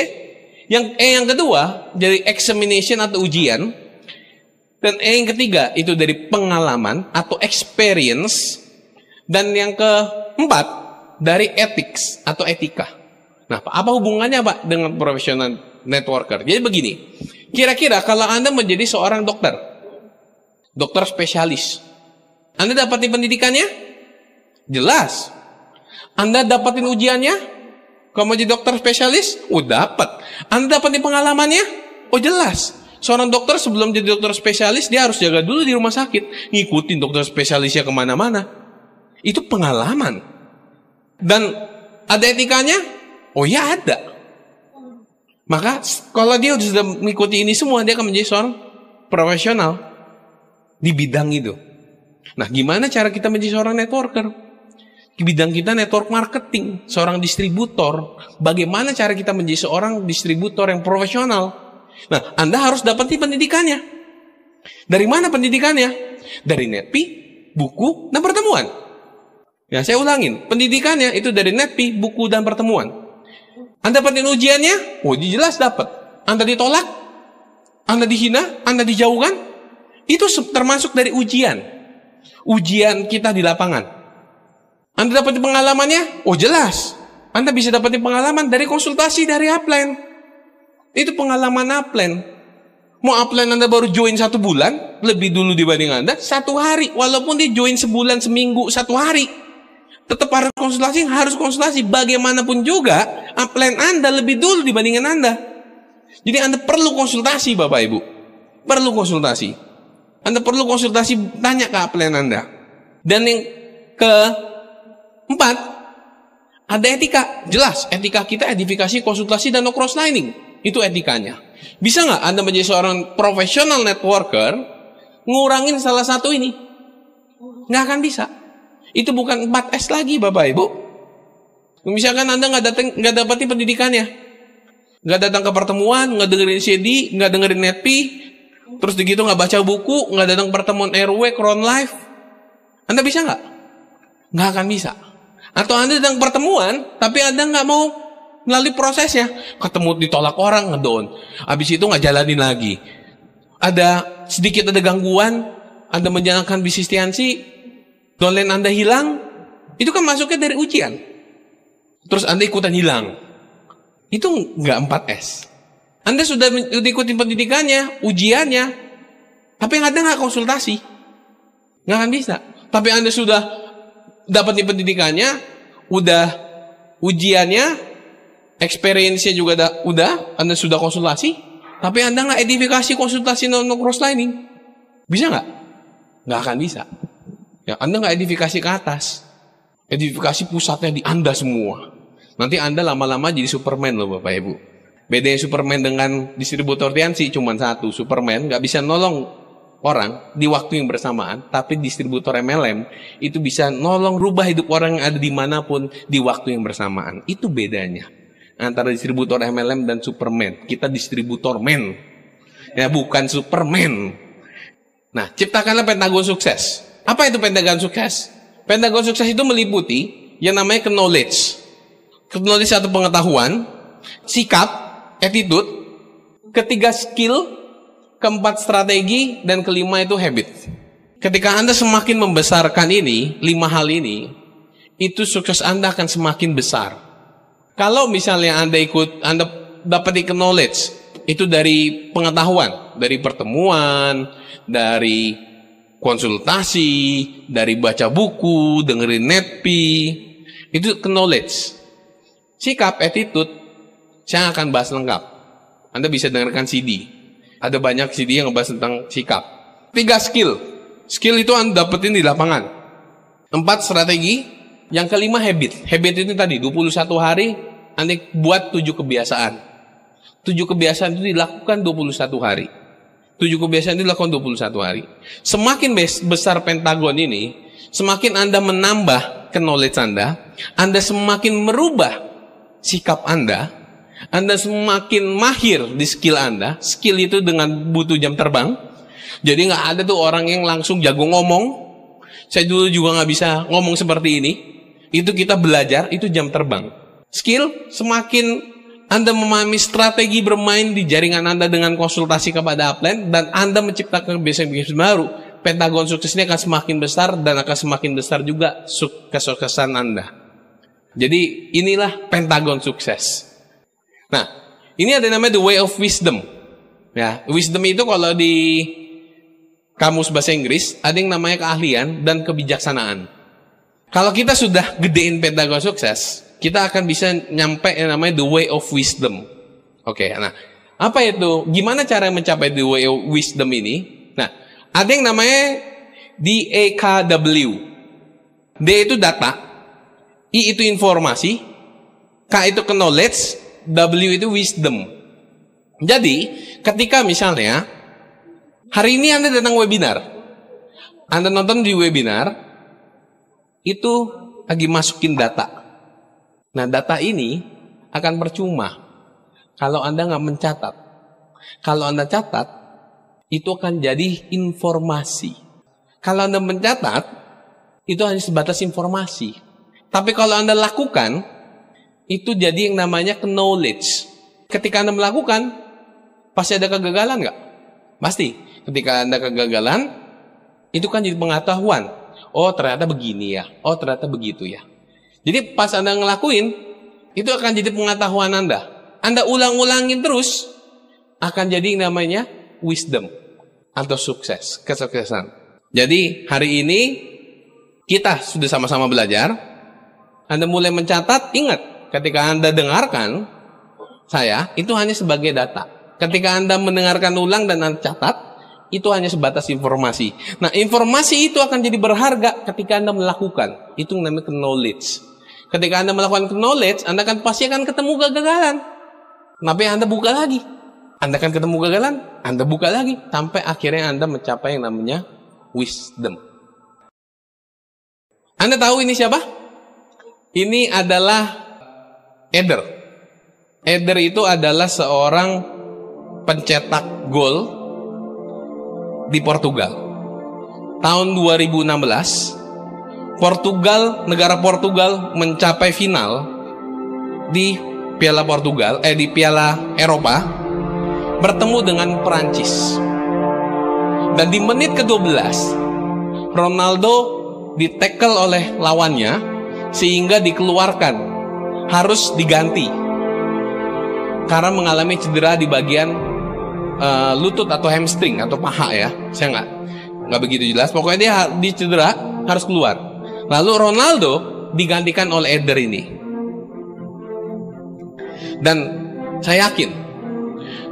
Yang kedua dari examination atau ujian. Dan yang ketiga itu dari pengalaman atau experience. Dan yang keempat dari ethics atau etika. Nah, apa hubungannya Pak dengan professional networker? Jadi begini, kira-kira kalau Anda menjadi seorang dokter spesialis, Anda dapatin pendidikannya? Jelas. Anda dapatin ujiannya? Kalau menjadi dokter spesialis? Dapat. Anda dapatin pengalamannya? Jelas. Seorang dokter sebelum jadi dokter spesialis, dia harus jaga dulu di rumah sakit. Ngikutin dokter spesialisnya kemana-mana. Itu pengalaman. Dan ada etikanya? Ya ada. Maka kalau dia sudah mengikuti ini semua, dia akan menjadi seorang profesional di bidang itu. Nah, gimana cara kita menjadi seorang networker? Di bidang kita network marketing, seorang distributor. Bagaimana cara kita menjadi seorang distributor yang profesional? Nah, Anda harus dapetin pendidikannya. Dari mana pendidikannya? Dari Netpi, buku, dan pertemuan. Ya, saya ulangin. Pendidikannya itu dari Netpi, buku, dan pertemuan. Anda dapetin ujiannya? Jelas dapat. Anda ditolak? Anda dihina? Anda dijauhkan? Itu termasuk dari ujian. Ujian kita di lapangan. Anda dapetin pengalamannya? Jelas. Anda bisa dapetin pengalaman dari konsultasi dari upline. Itu pengalaman upline. Mau upline Anda baru join 1 bulan, lebih dulu dibanding Anda, 1 hari. Walaupun dia join sebulan, seminggu, 1 hari. Tetap harus konsultasi. Bagaimanapun juga, upline Anda lebih dulu dibandingkan Anda. Jadi Anda perlu konsultasi Bapak Ibu. Perlu konsultasi. Anda perlu konsultasi, tanya ke upline Anda. Dan yang keempat, ada etika. Jelas, etika kita edifikasi, konsultasi, dan no cross lining. Itu etikanya. Bisa nggak Anda menjadi seorang profesional networker, ngurangin salah satu ini? Nggak akan bisa. Itu bukan 4S lagi Bapak Ibu. Misalkan Anda nggak dapetin pendidikannya, nggak datang ke pertemuan, nggak dengerin CD, nggak dengerin Netpi, terus begitu nggak baca buku, nggak datang pertemuan RW, Crown Life, Anda bisa nggak? Nggak akan bisa. Atau Anda datang pertemuan, tapi Anda nggak mau melalui prosesnya, ketemu ditolak orang, ngedown, habis itu nggak jalanin lagi. Ada sedikit gangguan, Anda menjalankan bisnis TNC, downline Anda hilang, itu kan masuknya dari ujian. Terus Anda ikutan hilang. Itu nggak 4S. Anda sudah ikutin pendidikannya, ujiannya, tapi Anda nggak konsultasi. Nggak akan bisa. Tapi Anda sudah dapetin pendidikannya, udah ujiannya, experience-nya juga udah, Anda sudah konsultasi, tapi Anda nggak edifikasi, konsultasi, no cross lining. Bisa nggak? Nggak akan bisa. Ya, Anda nggak edifikasi ke atas. Edifikasi pusatnya di Anda semua. Nanti Anda lama-lama jadi Superman loh Bapak Ibu. Bedanya Superman dengan distributor TNC cuma satu. Superman nggak bisa nolong orang di waktu yang bersamaan, tapi distributor MLM itu bisa nolong rubah hidup orang yang ada dimanapun di waktu yang bersamaan. Itu bedanya antara distributor MLM dan Superman. Kita distributor man, ya bukan Superman. Nah, ciptakanlah pentagon sukses. Apa itu pentagon sukses? Pentagon sukses itu meliputi yang namanya knowledge. Knowledge atau pengetahuan, sikap, attitude, ketiga skill, keempat strategi, dan kelima itu habit. Ketika Anda semakin membesarkan ini, 5 hal ini, itu sukses Anda akan semakin besar. Kalau misalnya Anda dapat knowledge, itu dari pengetahuan, dari pertemuan, dari konsultasi, dari baca buku, dengerin netpi, itu knowledge. Sikap, attitude, saya akan bahas lengkap. Anda bisa dengarkan CD. Ada banyak CD yang ngebahas tentang sikap. 3 skill. Skill itu Anda dapetin di lapangan. 4 strategi. Yang kelima habit. Habit itu tadi 21 hari Anda buat 7 kebiasaan. 7 kebiasaan itu dilakukan 21 hari. 7 kebiasaan itu dilakukan 21 hari. Semakin besar pentagon ini, semakin Anda menambah knowledge Anda semakin merubah sikap Anda semakin mahir di skill Anda. Skill itu dengan butuh jam terbang. Jadi nggak ada tuh orang yang langsung jago ngomong. Saya dulu juga nggak bisa ngomong seperti ini. Itu kita belajar, itu jam terbang. Skill, semakin Anda memahami strategi bermain di jaringan Anda dengan konsultasi kepada upline, dan Anda menciptakan kebiasaan baru, pentagon sukses ini akan semakin besar, dan akan semakin besar juga kesuksesan Anda. Jadi inilah pentagon sukses. Nah, ini ada namanya the way of wisdom. Ya, wisdom itu kalau di kamus bahasa Inggris ada yang namanya keahlian dan kebijaksanaan. Kalau kita sudah gedein pentagon sukses, kita akan bisa nyampe yang namanya the way of wisdom. Oke, nah apa itu? Gimana cara mencapai the way of wisdom ini? Nah, ada yang namanya DAKW. D itu data, I itu informasi, K itu knowledge, W itu wisdom. Jadi, ketika misalnya hari ini Anda datang webinar, Anda nonton di webinar, itu lagi masukin data. Nah, data ini akan percuma kalau Anda nggak mencatat. Kalau Anda catat, itu akan jadi informasi. Kalau Anda mencatat, itu hanya sebatas informasi. Tapi kalau Anda lakukan, itu jadi yang namanya knowledge. Ketika Anda melakukan, pasti ada kegagalan nggak? Pasti. Ketika Anda kegagalan, itu kan jadi pengetahuan. Oh, ternyata begini ya. Oh, ternyata begitu ya. Jadi pas Anda ngelakuin, itu akan jadi pengetahuan Anda. Anda ulang-ulangin terus, akan jadi yang namanya wisdom atau sukses, kesuksesan. Jadi hari ini kita sudah sama-sama belajar. Anda mulai mencatat, ingat, ketika Anda dengarkan saya, itu hanya sebagai data. Ketika Anda mendengarkan ulang dan Anda catat, itu hanya sebatas informasi. Nah, informasi itu akan jadi berharga ketika Anda melakukan. Itu yang namanya knowledge. Ketika Anda melakukan knowledge, Anda pasti akan ketemu kegagalan. Tapi Anda buka lagi. Anda akan ketemu kegagalan, Anda buka lagi. Sampai akhirnya Anda mencapai yang namanya wisdom. Anda tahu ini siapa? Ini adalah Eder. Eder itu adalah seorang pencetak gol di Portugal. Tahun 2016, negara Portugal mencapai final di Piala Eropa bertemu dengan Perancis. Dan di menit ke-12 Ronaldo ditekel oleh lawannya sehingga dikeluarkan, harus diganti karena mengalami cedera di bagian lutut atau hamstring atau paha ya. Saya nggak begitu jelas. Pokoknya dia dicedera, harus keluar. Lalu Ronaldo digantikan oleh Eder ini. Dan saya yakin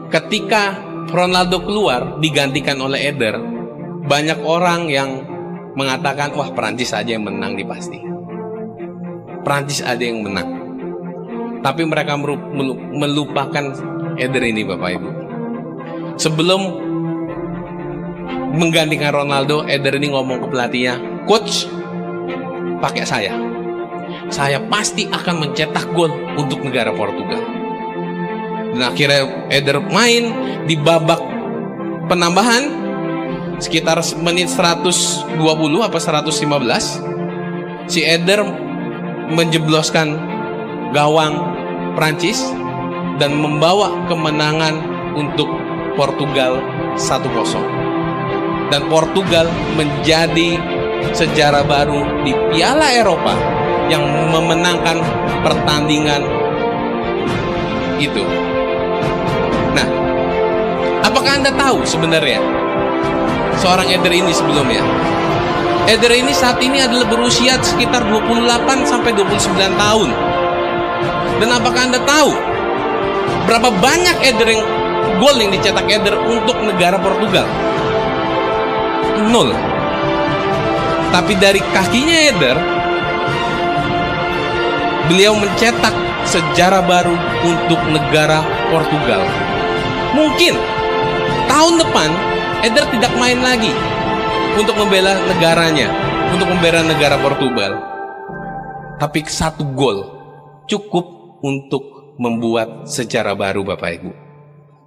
ketika Ronaldo keluar digantikan oleh Eder, banyak orang yang mengatakan, wah Perancis saja yang menang di pasti. Prancis ada yang menang. Tapi mereka melupakan Eder ini, Bapak Ibu. Sebelum menggantikan Ronaldo, Eder ini ngomong ke pelatihnya, "Coach, pakai saya pasti akan mencetak gol untuk negara Portugal." Dan akhirnya Eder main di babak penambahan sekitar menit 120 apa 115. Si Eder menjebloskan gawang Prancis dan membawa kemenangan untuk Portugal 1-0. Dan Portugal menjadi sejarah baru di Piala Eropa yang memenangkan pertandingan itu. Nah, apakah Anda tahu sebenarnya seorang Eder ini sebelumnya? Eder ini saat ini adalah berusia sekitar 28 sampai 29 tahun. Dan apakah Anda tahu berapa banyak gol yang dicetak Eder untuk negara Portugal? 0. Tapi dari kakinya Eder, beliau mencetak sejarah baru untuk negara Portugal. Mungkin tahun depan Eder tidak main lagi untuk membela negaranya, untuk membela negara Portugal. Tapi 1 gol cukup untuk membuat sejarah baru, Bapak Ibu.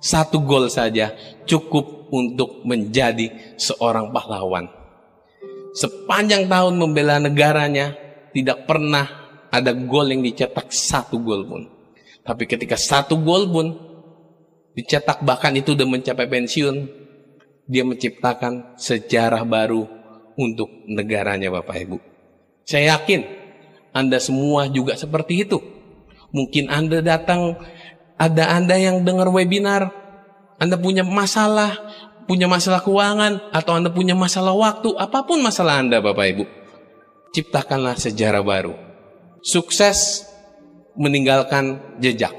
1 gol saja cukup untuk menjadi seorang pahlawan. Sepanjang tahun membela negaranya, tidak pernah ada gol yang dicetak 1 gol pun. Tapi ketika 1 gol pun dicetak, bahkan itu udah mencapai pensiun, dia menciptakan sejarah baru untuk negaranya, Bapak Ibu. Saya yakin Anda semua juga seperti itu. Mungkin Anda datang, ada Anda yang dengar webinar, Anda punya masalah keuangan, atau Anda punya masalah waktu, apapun masalah Anda, Bapak Ibu, ciptakanlah sejarah baru. Sukses meninggalkan jejak.